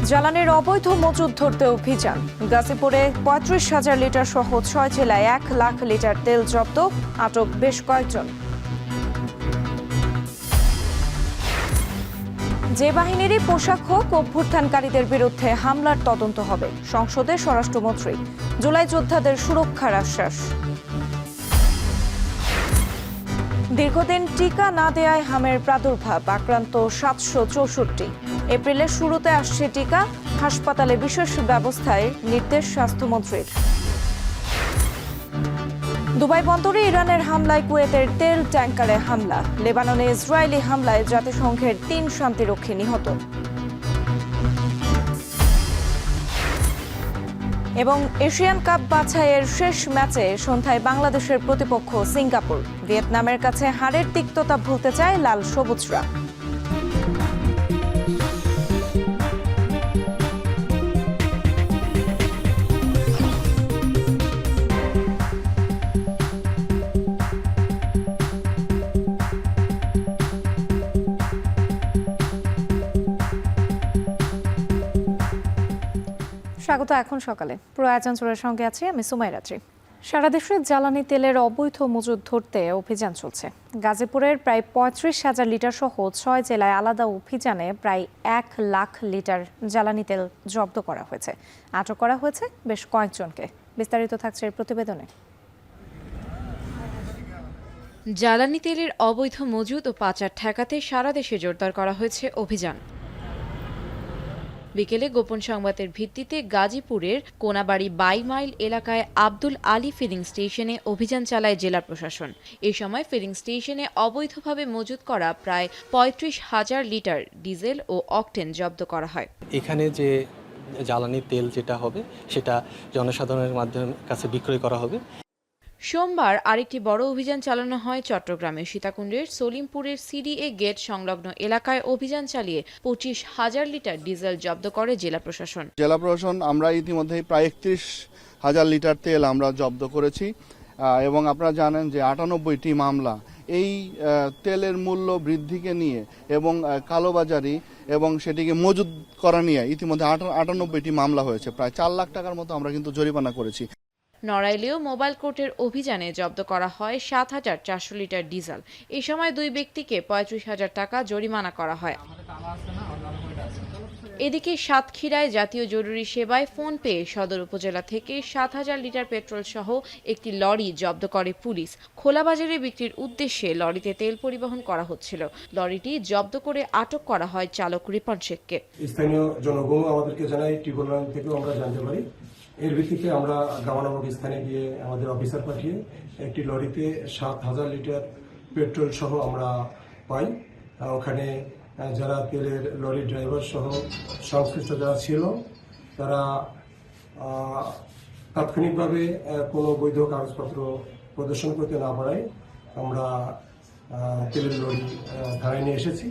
জ্বালানির অবৈধ মজুদ ধরতে অভিযান। গাজীপুরে ৩৫,০০০ লিটার সহ ৬ জেলায় ১ লাখ লিটার তেল জব্দ, আটক বেশ কয়েকজন। যে বাহিনীরই পোশাক হোক, অভ্যুত্থানকারীদের বিরুদ্ধে হামলার তদন্ত হবে, সংসদে স্বরাষ্ট্রমন্ত্রী। জুলাই যোদ্ধাদের সুরক্ষার আশ্বাস। দীর্ঘদিন টিকা না দেয়ায় হামের প্রাদুর্ভাব, আক্রান্ত ৭৬৪। এপ্রিলের শুরুতে আসছে টিকা, হাসপাতালে বিশেষ ব্যবস্থায় নির্দেশ স্বাস্থ্যমন্ত্রীর। দুবাই বন্দরে ইরানের হামলায় কুয়েতের তেল ট্যাঙ্কারে হামলা। লেবাননে ইসরায়েলি হামলায় জাতিসংঘের ৩ শান্তিরক্ষী নিহত। এবং এশিয়ান কাপ বাছাইয়ের শেষ ম্যাচে সন্ধ্যায় বাংলাদেশের প্রতিপক্ষ সিঙ্গাপুর। ভিয়েতনামের কাছে হারের তিক্ততা ভুলতে চায় লাল সবুজরা। স্বাগত এখন সকালে পুরো আয়োজনের সঙ্গে আছি আমি সুমাইরাত্রি। সারা দেশে জ্বালানি তেলের অবৈধ মজুদ ধরতে অভিযান চলছে। গাজীপুরের প্রায় ৩৫,০০০ লিটার সহ ৬ জেলায় আলাদা অভিযানে প্রায় ১ লাখ লিটার জ্বালানি তেল জব্দ করা হয়েছে, আটক করা হয়েছে বেশ কয়েকজনকে। বিস্তারিত থাকছে এর প্রতিবেদনে। জ্বালানি তেলের অবৈধ মজুদ ও পাচার ঠেকাতে সারা দেশে জোরদার করা হয়েছে অভিযান। বিকেলে গোপন সংবাদের ভিত্তিতে গাজীপুরের কোনাবাড়ি ২২ মাইল এলাকায় আব্দুল আলী ফিলিং স্টেশনে অভিযান চালায় জেলা প্রশাসন। এ সময় ফিলিং স্টেশনে অবৈধভাবে মজুত করা প্রায় ৩৫,০০০ লিটার ডিজেল ও অকটেন জব্দ করা হয়। এখানে যে জ্বালানি তেল যেটা হবে সেটা জনসাধারণের মাধ্যমে কাছে বিক্রয় করা হবে। সোমবার আরেকটি বড় অভিযান চালানো হয় চট্টগ্রামের সীতাকুণ্ডের সলিমপুরের সিডিএ গেট সংলগ্ন এলাকায়। অভিযান চালিয়ে ২৫,০০০ লিটার ডিজেল জব্দ করে জেলা প্রশাসন। জেলা প্রশাসন আমরা ইতিমধ্যেই প্রায় ৩১,০০০ লিটার তেল আমরা জব্দ করেছি এবং আপনারা জানেন যে ৯৮টি মামলা এই তেলের মূল্য বৃদ্ধিকে নিয়ে এবং কালোবাজারি এবং সেটিকে মজুদ করা নিয়ে ইতিমধ্যে ৯৮টি মামলা হয়েছে। প্রায় ৪ লাখ টাকার মতো আমরা কিন্তু জরিমানা করেছি। নড়াইলেও মোবাইল কোর্টের অভিযানে জব্দ করা হয় ৭,৪০০ লিটার ডিজেল। এই সময় ২ ব্যক্তিকে ৩৫,০০০ টাকা জরিমানা করা হয়। এদিকে সাতক্ষীরায় জাতীয় জরুরি সেবায় ফোন পেয়ে সদর উপজেলা থেকে ৭,০০০ লিটার পেট্রোল সহ একটি লরি জব্দ করে পুলিশ। খোলাবাজারে বিক্রির উদ্দেশ্যে লরিতে তেল পরিবহন করা হচ্ছিল। লরিটি জব্দ করে আটক করা হয় চালক রিপন শেখকে। স্থানীয় জনগণ আমাদেরকে জানায়, টিউবওয়েল লাইন থেকেও আমরা জানতে পারি। এর ভিত্তিতে আমরা গামানগর স্থানে গিয়ে আমাদের অফিসার পাঠিয়ে একটি লরিতে ৭,০০০ লিটার পেট্রোল সহ আমরা পাই। ওখানে যারা তেলের লরি ড্রাইভার সহ সংশ্লিষ্ট যারা ছিল তারা তাৎক্ষণিকভাবে কোনো বৈধ কাগজপত্র প্রদর্শন করতে না পারায় আমরা তেলের লরি ধারায় নিয়ে এসেছি।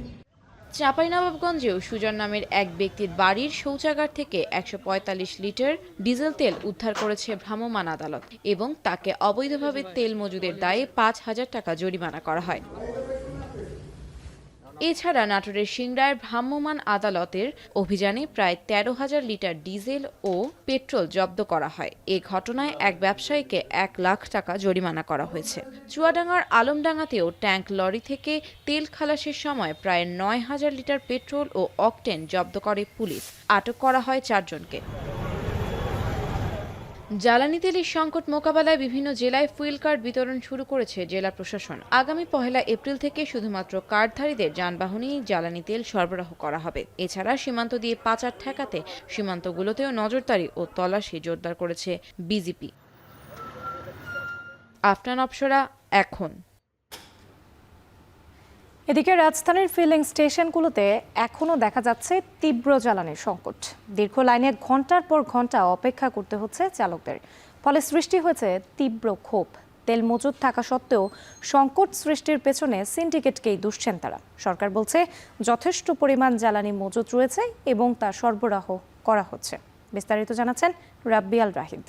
চাঁপাইনবাবগঞ্জেও সুজন নামের এক ব্যক্তির বাড়ির শৌচাগার থেকে ১৪৫ লিটার ডিজেল তেল উদ্ধার করেছে ভ্রাম্যমাণ আদালত এবং তাকে অবৈধভাবে তেল মজুদের দায়ে ৫,০০০ টাকা জরিমানা করা হয়। এছাড়া নাটোরের সিংড়ায় ভ্রাম্যমাণ আদালতের অভিযানে প্রায় ১৩,০০০ লিটার ডিজেল ও পেট্রোল জব্দ করা হয়। এ ঘটনায় এক ব্যবসায়ীকে ১ লাখ টাকা জরিমানা করা হয়েছে। চুয়াডাঙ্গার আলমডাঙ্গাতেও ট্যাঙ্ক লরি থেকে তেল খালাসের সময় প্রায় ৯,০০০ লিটার পেট্রোল ও অকটেন জব্দ করে পুলিশ। আটক করা হয় ৪ জনকে। জ্বালানি তেলের সংকট মোকাবেলায় বিভিন্ন জেলায় ফুয়েল কার্ড বিতরণ শুরু করেছে জেলা প্রশাসন। আগামী ১ এপ্রিল থেকে শুধুমাত্র কার্ডধারীদের যানবাহনেই জ্বালানি তেল সরবরাহ করা হবে। এছাড়া সীমান্ত দিয়ে পাচার ঠেকাতে সীমান্তগুলোতেও নজরদারি ও তল্লাশি জোরদার করেছে বিজিপি। আফনান অপসরা, এখন। এদিকে রাজধানীর ফিলিং স্টেশনগুলোতে এখনও দেখা যাচ্ছে তীব্র জ্বালানির সংকট। দীর্ঘ লাইনে ঘন্টার পর ঘন্টা অপেক্ষা করতে হচ্ছে চালকদের, ফলে সৃষ্টি হয়েছে তীব্র ক্ষোভ। তেল মজুদ থাকা সত্ত্বেও সংকট সৃষ্টির পেছনে সিন্ডিকেটকেই দুষছেন তারা। সরকার বলছে যথেষ্ট পরিমাণ জ্বালানি মজুদ রয়েছে এবং তা সরবরাহ করা হচ্ছে। বিস্তারিত জানাচ্ছেন রাব্বিয়াল রাহিদ।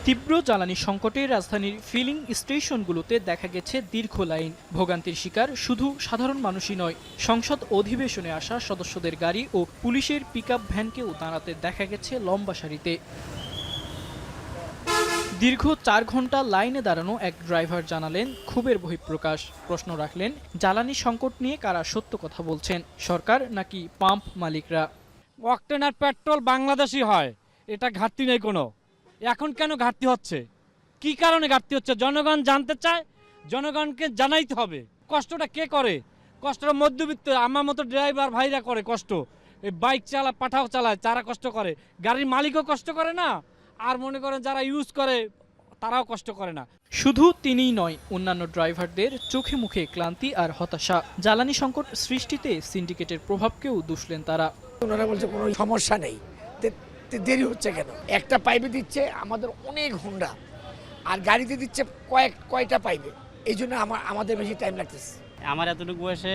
তীব্র জ্বালানি সংকটে রাজধানীর ফিলিং স্টেশনগুলোতে দেখা গেছে দীর্ঘ লাইন। ভোগান্তির শিকার শুধু সাধারণ মানুষই নয়, সংসদ অধিবেশনে আসা সদস্যদের গাড়ি ও পুলিশের পিকআপ ভ্যানকেও দাঁড়াতে দেখা গেছে লম্বা সারিতে। দীর্ঘ 4 ঘন্টা লাইনে দাঁড়ানো এক ড্রাইভার জানালেন ক্ষোভের বহিঃপ্রকাশ। প্রশ্ন রাখলেন, জ্বালানি সংকট নিয়ে কারা সত্য কথা বলছেন, সরকার নাকি পাম্প মালিকরা? অকটেন আর পেট্রোল বাংলাদেশি হয়, এটা ঘাটতি নেই কোনো। এখন কেন ঘাটতি হচ্ছে, কি কারণে ঘাটতি হচ্ছে জনগণ জানতে চায়, জনগণকে জানাইতে হবে। কষ্টটা কে করে? কষ্টটা মধ্যবিত্ত আমার মতো ড্রাইভার ভাইরা করে কষ্ট। এই বাইক পাঠাও চালায় তারা কষ্ট করে, গাড়ির মালিকও কষ্ট করে না, আর মনে করেন যারা ইউজ করে তারাও কষ্ট করে না। শুধু তিনিই নয়, অন্যান্য ড্রাইভারদের চোখে মুখে ক্লান্তি আর হতাশা। জ্বালানি সংকট সৃষ্টিতে সিন্ডিকেটের প্রভাবকেও দুষলেন তারা। ওনারা বলছে কোনো সমস্যা নেই, দেরি হচ্ছে কেন? একটা পাইপে দিচ্ছে আমাদের অনেক হোন্ডা, আর গাড়িতে দিচ্ছে কয়টা পাইপে, এই জন্য আমাদের বেশি টাইম লাগতেছে। আমার এতটুকু বয়সে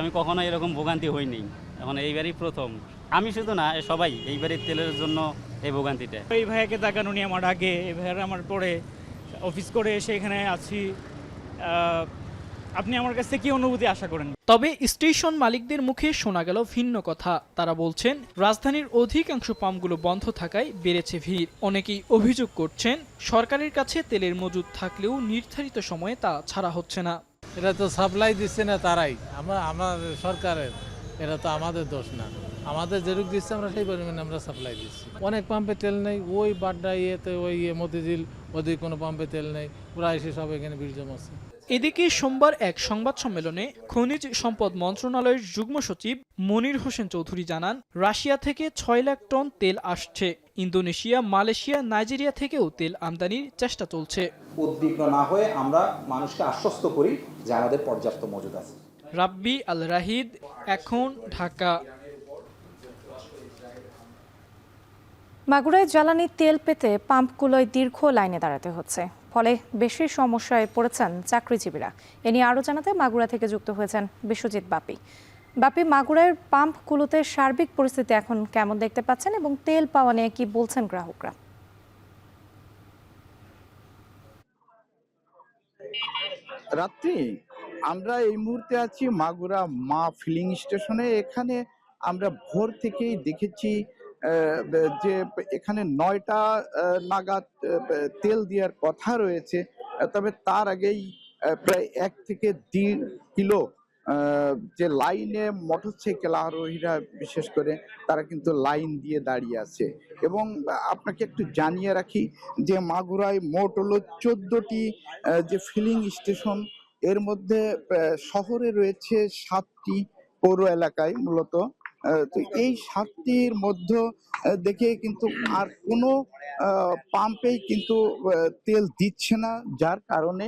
আমি কখনো এরকম ভোগান্তি হইনি, এখন এইবারই প্রথম। আমি শুধু না, সবাই এইবারই তেলের জন্য এই ভোগান্তিটা। এই ভাইয়াকে দেখানো নিয়ে আমার আগে, এই ভাইয়ার আমার পরে অফিস করে এসে এখানে আছি। আপনি আমার কাছ থেকে কি অনুভূতি আশা করেন? তবে স্টেশন মালিকদের মুখে শোনা গেল ভিন্ন কথা। তারা বলছেন, রাজধানীর অধিকাংশ পাম্পগুলো বন্ধ থাকায় বেড়েছে ভিড়। অনেকেই অভিযোগ করছেন, সরকারের কাছে তেলের মজুদ থাকলেও নির্ধারিত সময়ে তা ছাড়া হচ্ছে না। এটা তো সাপ্লাই দিচ্ছে না তারাই, আমার সরকারের, এটা তো আমাদের দোষ না। আমাদের যেরকম দিচ্ছে আমরা সেই পরিমাণে আমরা সাপ্লাই দিচ্ছি। অনেক পাম্পে তেল নেই, ওই বাড্ডা ইয়েতে ওই মতিঝিল ওদিকে কোনো পাম্পে তেল নেই, ওরা এসে সব এখানে ভিড় জমাচ্ছে। এদিকে সোমবার এক সংবাদ সম্মেলনে খনিজ সম্পদ মন্ত্রণালয়ের যুগ্ম সচিব মনির হোসেন চৌধুরী জানান, রাশিয়া থেকে 6 লাখ টন তেল আসছে। ইন্দোনেশিয়া, মালয়েশিয়া, নাইজেরিয়া থেকেও তেল আমদানির চেষ্টা চলছে। উদ্বিগ্ন না হয়ে আমরা মানুষকে আশ্বস্ত করি যে আমাদের পর্যাপ্ত মজুদ আছে। রাব্বি আল রাহিদ, এখন, ঢাকা। মাগুরায় জ্বালানি তেল পেতে পাম্পগুলোয় দীর্ঘ লাইনে দাঁড়াতে হচ্ছে, ফলে বেশি সমস্যায় পড়েছেন চাকরিজীবীরা। এ নিয়ে আরও জানাতে মাগুরা থেকে যুক্ত হয়েছেন বিশ্বজিৎ বাপি। বাপি, মাগুরার পাম্পগুলোতে সার্বিক পরিস্থিতি এখন কেমন দেখতে পাচ্ছেন এবং তেল পাওয়া নিয়ে কি বলছেন গ্রাহকরা? রাত্রি আমরা এই মুহূর্তে আছি মাগুরা মা ফিলিং স্টেশনে। এখানে আমরা ভোর থেকেই দেখেছি যে এখানে 9টা নাগাদ তেল দেওয়ার কথা রয়েছে, তবে তার আগেই প্রায় 1 থেকে 1.5 কিলো যে লাইনে মোটরসাইকেল আরোহীরা বিশেষ করে তারা কিন্তু লাইন দিয়ে দাঁড়িয়ে আছে। এবং আপনাকে একটু জানিয়ে রাখি যে মাগুরায় মোট হলো 14টি যে ফিলিং স্টেশন, এর মধ্যে শহরে রয়েছে 7টি, পৌর এলাকায় মূলত। তো এই 7টির মধ্যে দেখে কিন্তু আর কোনো পাম্পেই কিন্তু তেল দিচ্ছে না, যার কারণে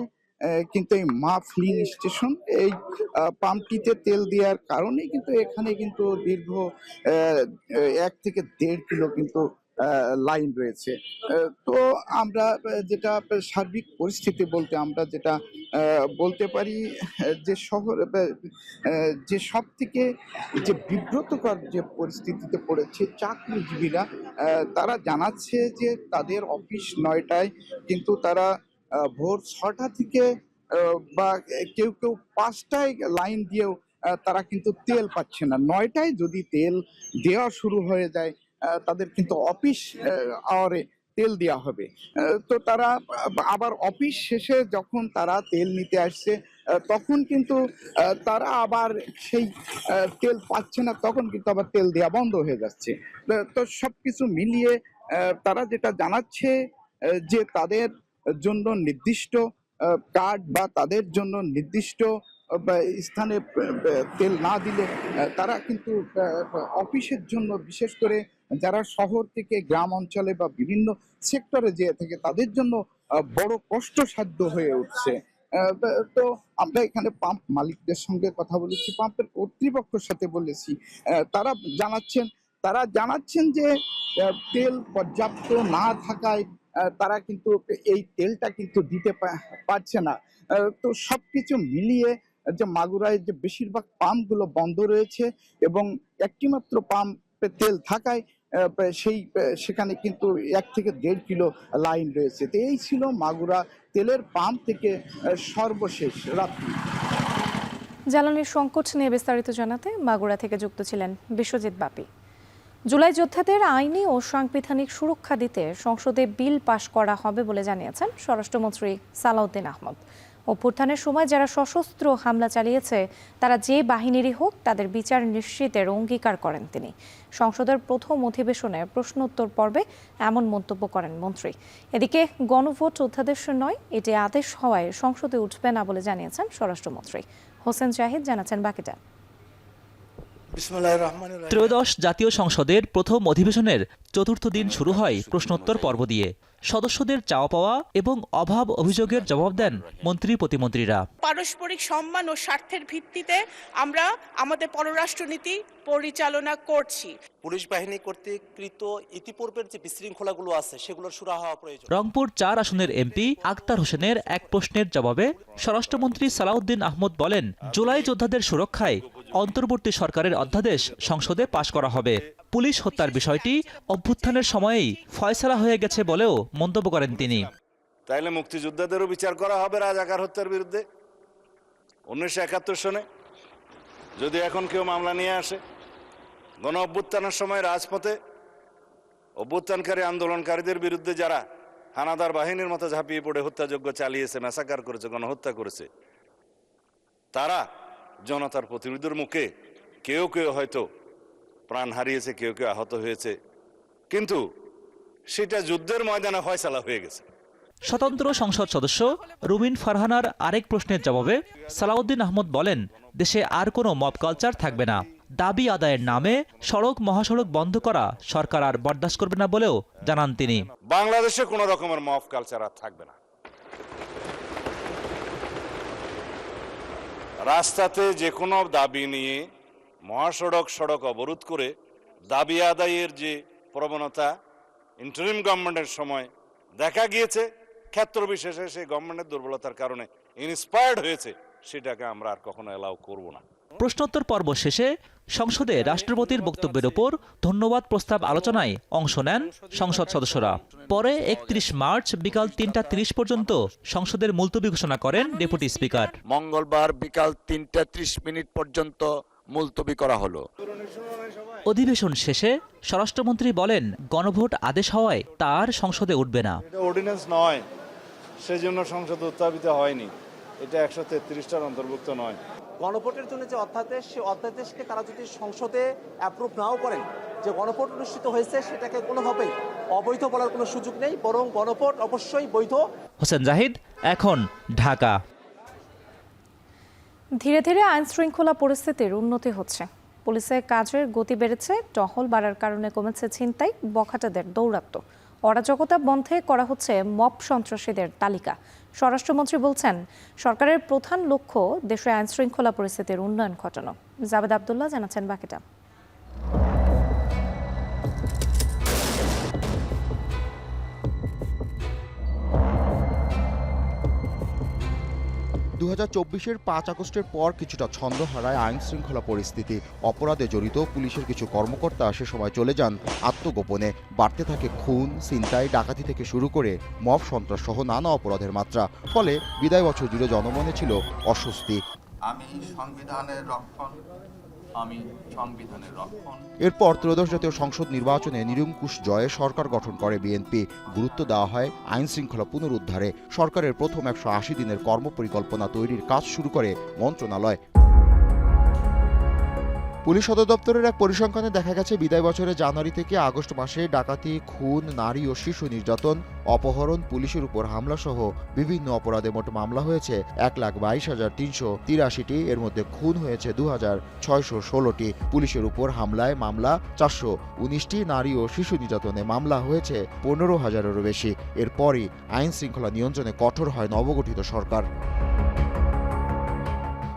কিন্তু এই মা ফিলিং স্টেশন এই পাম্পটিতে তেল দেওয়ার কারণে কিন্তু এখানে কিন্তু দীর্ঘ 1 থেকে 1.5 কিলো কিন্তু লাইন রয়েছে। তো আমরা যেটা সার্বিক পরিস্থিতি বলতে আমরা যেটা বলতে পারি যে শহর যে সব থেকে যে বিব্রতকর যে পরিস্থিতিতে পড়েছে চাকরিজীবীরা, তারা জানাচ্ছে যে তাদের অফিস 9টায়, কিন্তু তারা ভোর 6টা থেকে বা কেউ 5টায় লাইন দিয়েও তারা কিন্তু তেল পাচ্ছে না। 9টায় যদি তেল দেওয়া শুরু হয়ে যায় তাদের কিন্তু অফিস আওয়ারে তেল দেওয়া হবে। তো তারা আবার অফিস শেষে যখন তারা তেল নিতে আসছে তখন কিন্তু তারা আবার সেই তেল পাচ্ছে না, তখন কিন্তু আবার তেল দেওয়া বন্ধ হয়ে যাচ্ছে। তো সবকিছু মিলিয়ে তারা যেটা জানাচ্ছে যে তাদের জন্য নির্দিষ্ট কার্ড বা তাদের জন্য নির্দিষ্ট স্থানে তেল না দিলে তারা কিন্তু অফিসের জন্য, বিশেষ করে যারা শহর থেকে গ্রাম অঞ্চলে বা বিভিন্ন সেক্টরে যেয়ে থাকে, তাদের জন্য বড় কষ্টসাধ্য হয়ে উঠছে। তো আমরা এখানে পাম্প মালিকদের সঙ্গে কথা বলেছি, পাম্পের কর্তৃপক্ষের সাথে বলেছি। তারা জানাচ্ছেন যে তেল পর্যাপ্ত না থাকায় তারা কিন্তু এই তেলটা কিন্তু দিতে পারছে না। তো সবকিছু মিলিয়ে যে মাগুরায় যে বেশিরভাগ পাম্পগুলো বন্ধ রয়েছে এবং একটি মাত্র পাম্পে তেল থাকায় সেখানে কিন্তু 1 থেকে 1.5 কিলো লাইন রয়েছে। তো এই ছিল মাগুরা তেলের পাম্প থেকে সর্বশেষ রাত্রি। জ্বালানির সংকট নিয়ে বিস্তারিত জানাতে মাগুরা থেকে যুক্ত ছিলেন বিশ্বজিৎ বাপি। জুলাই যোদ্ধাদের আইনি ও সাংবিধানিক সুরক্ষা দিতে সংসদে বিল পাশ করা হবে বলে জানিয়েছেন স্বরাষ্ট্রমন্ত্রী সালাউদ্দিন আহমদ। অভ্যুত্থানের সময় যারা সশস্ত্র হামলা চালিয়েছে তারা যে বাহিনীরই হোক তাদের বিচার নিশ্চিতের অঙ্গীকার করেন তিনি। সংসদের প্রথম অধিবেশনে প্রশ্নোত্তর পর্বে এমন মন্তব্য করেন মন্ত্রী। এদিকে গণভোট অধ্যাদেশ নয়, এটি আদেশ হওয়ায় সংসদে উঠবে না বলে জানিয়েছেন স্বরাষ্ট্রমন্ত্রী। হোসেন জাহিদ জানাচ্ছেন বাকিটা। ত্রয়োদশ জাতীয় সংসদের প্রথম অধিবেশনের চতুর্থ দিন শুরু হয় প্রশ্নোত্তর পর্ব দিয়ে। সদস্যদের চাওয়া পাওয়া এবং অভাব অভিযোগের জবাব দেন মন্ত্রী প্রতিমন্ত্রীরা। পারস্পরিক সম্মান ও স্বার্থের ভিত্তিতে আমরা আমাদের পররাষ্ট্রনীতি পরিচালনা করছি। পুলিশ বাহিনী কর্তৃক কৃত ইতিপূর্বের যে বিশৃঙ্খলাগুলো আছে সেগুলোর সুরাহা হওয়া প্রয়োজন। রংপুর 4 আসনের এমপি আক্তার হোসেনের এক প্রশ্নের জবাবে স্বরাষ্ট্রমন্ত্রী সালাউদ্দিন আহমদ বলেন, জুলাই যোদ্ধাদের সুরক্ষায় অন্তর্বর্তী সরকারের অধ্যাদেশ সংসদে পাশ করা হবে। পুলিশ হত্যার বিষয়টি অভ্যুত্থানের সময়েই ফয়সালা হয়ে গেছে বলেও মন্তব্য করেন তিনি। তাইলে মুক্তিযোদ্ধাদেরও বিচার করা হবে রাজাকার হত্যার বিরুদ্ধে 1971 সনে। যদি এখন কেউ মামলা নিয়ে আসে, গণ অভ্যুত্থানের সময় রাজপথে অভ্যুত্থানকারী আন্দোলনকারীদের বিরুদ্ধে যারা হানাদার বাহিনীর মতো ঝাঁপিয়ে পড়ে হত্যাযজ্ঞ চালিয়েছে, ম্যাসাকার করেছে, গণহত্যা করেছে, তারা জনতার প্রতিনিধির মুখে কেউ কেউ হয়তো প্রাণ হারিয়েছে, কেউ কেউ আহত হয়েছে, কিন্তু সেটা যুদ্ধের ময়দানে ফয়সালা হয়ে গেছে। স্বতন্ত্র সংসদ সদস্য রুমিন ফারহানার আরেক প্রশ্নের জবাবে সালাউদ্দিন আহমদ বলেন, দেশে আর কোনো মব কালচার থাকবে না। দাবি আদায়ের নামে সড়ক মহাসড়ক বন্ধ করা সরকার আর বরদাস্ত করবে না বলেও জানান তিনি। বাংলাদেশে কোনো রকমের মব কালচার আর থাকবে না। রাস্তাতে যে কোনো দাবি নিয়ে মহাসড়ক সড়ক অবরোধ করে দাবি আদায়ের যে প্রবণতা ইন্টারিম গভর্নমেন্টের সময় দেখা গিয়েছে, ক্ষেত্র বিশেষে সেই গভর্নমেন্টের দুর্বলতার কারণে ইন্সপায়ার্ড হয়েছে, সেটাকে আমরা আর কখনো অ্যালাউ করব না। প্রশ্নোত্তর পর্ব শেষে সংসদে রাষ্ট্রপতির বক্তব্যের উপর ধন্যবাদ প্রস্তাব আলোচনায় অংশ নেন সংসদ সদস্যরা। পরে 31 মার্চ বিকাল 3টা 30 পর্যন্ত সংসদের মুলতবি ঘোষণা করেন ডেপুটি স্পিকার। মঙ্গলবার বিকাল 3টা 30 পর্যন্ত মুলতবি করা হলো। অধিবেশন শেষে স্বরাষ্ট্রমন্ত্রী বলেন, গণভোট আদেশ হওয়ায় তার সংসদে উঠবে না। এটা অর্ডিন্যান্স নয়, সেজন্য সংসদে উত্থাপিত হয়নি। এটা 133টার অন্তর্ভুক্ত নয়। গণভোটের জন্য যে অধ্যাদেশ, সেই অধ্যাদেশকে তারা যদি সংসদে অ্যাপ্রুভ নাও করেন, যে গণভোট অনুষ্ঠিত হয়েছে সেটাকে কোনোভাবেই অবৈধ বলার কোনো সুযোগ নেই, বরং গণভোট অবশ্যই বৈধ। হোসেন জাহিদ, এখন ঢাকা। ধীরে ধীরে আইন শৃঙ্খলা পরিস্থিতির উন্নতি হচ্ছে। পুলিশের কাজের গতি বেড়েছে, টহল বাড়ার কারণে কমেছে ছিনতাই, বখাটেদের দৌরাত্ম্য। অরাজকতা বন্ধে করা হচ্ছে মব সন্ত্রাসীদের তালিকা। স্বরাষ্ট্রমন্ত্রী বলছেন, সরকারের প্রধান লক্ষ্য দেশে আইন শৃঙ্খলা পরিস্থিতির উন্নয়ন ঘটানো। জাবেদ আব্দুল্লাহ জানাচ্ছেন বাকিটা। 2024-এর 5 আগস্টের পর কিছুটা ছন্দ হারায় আইন শৃঙ্খলা পরিস্থিতি। অপরাধে জড়িত পুলিশের কিছু কর্মকর্তা সে সময় চলে যান আত্মগোপনে। বাড়তে থাকে খুন, ছিনতাই, ডাকাতি থেকে শুরু করে মব সন্ত্রাস সহ নানা অপরাধের মাত্রা। ফলে বিদায় বছর জুড়ে জনমনে ছিল অস্বস্তি। এরপর ত্রয়োদশ জাতীয় সংসদ নির্বাচনে নিরঙ্কুশ জয়ে সরকার গঠন করে বিএনপি। গুরুত্ব দেওয়া হয় আইন শৃঙ্খলা পুনরুদ্ধারে। সরকারের প্রথম 180 দিনের কর্মপরিকল্পনা তৈরির কাজ শুরু করে মন্ত্রণালয়। পুলিশ সদর দপ্তরের এক পরিসংখ্যানে দেখা গেছে, বিদায় বছরে জানুয়ারি থেকে আগস্ট মাসে ডাকাতি, খুন, নারী ও শিশু নির্যাতন, অপহরণ, পুলিশের উপর হামলা সহ বিভিন্ন অপরাধে মোট মামলা হয়েছে 1,22,383টি। এর মধ্যে খুন হয়েছে 2,616টি। পুলিশের উপর হামলায় মামলা 419টি, নারী ও শিশু নির্যাতনে মামলা হয়েছে 15,000-এরও বেশি। এরপরই আইন শৃঙ্খলা নিয়ন্ত্রণে কঠোর হয় নবগঠিত সরকার।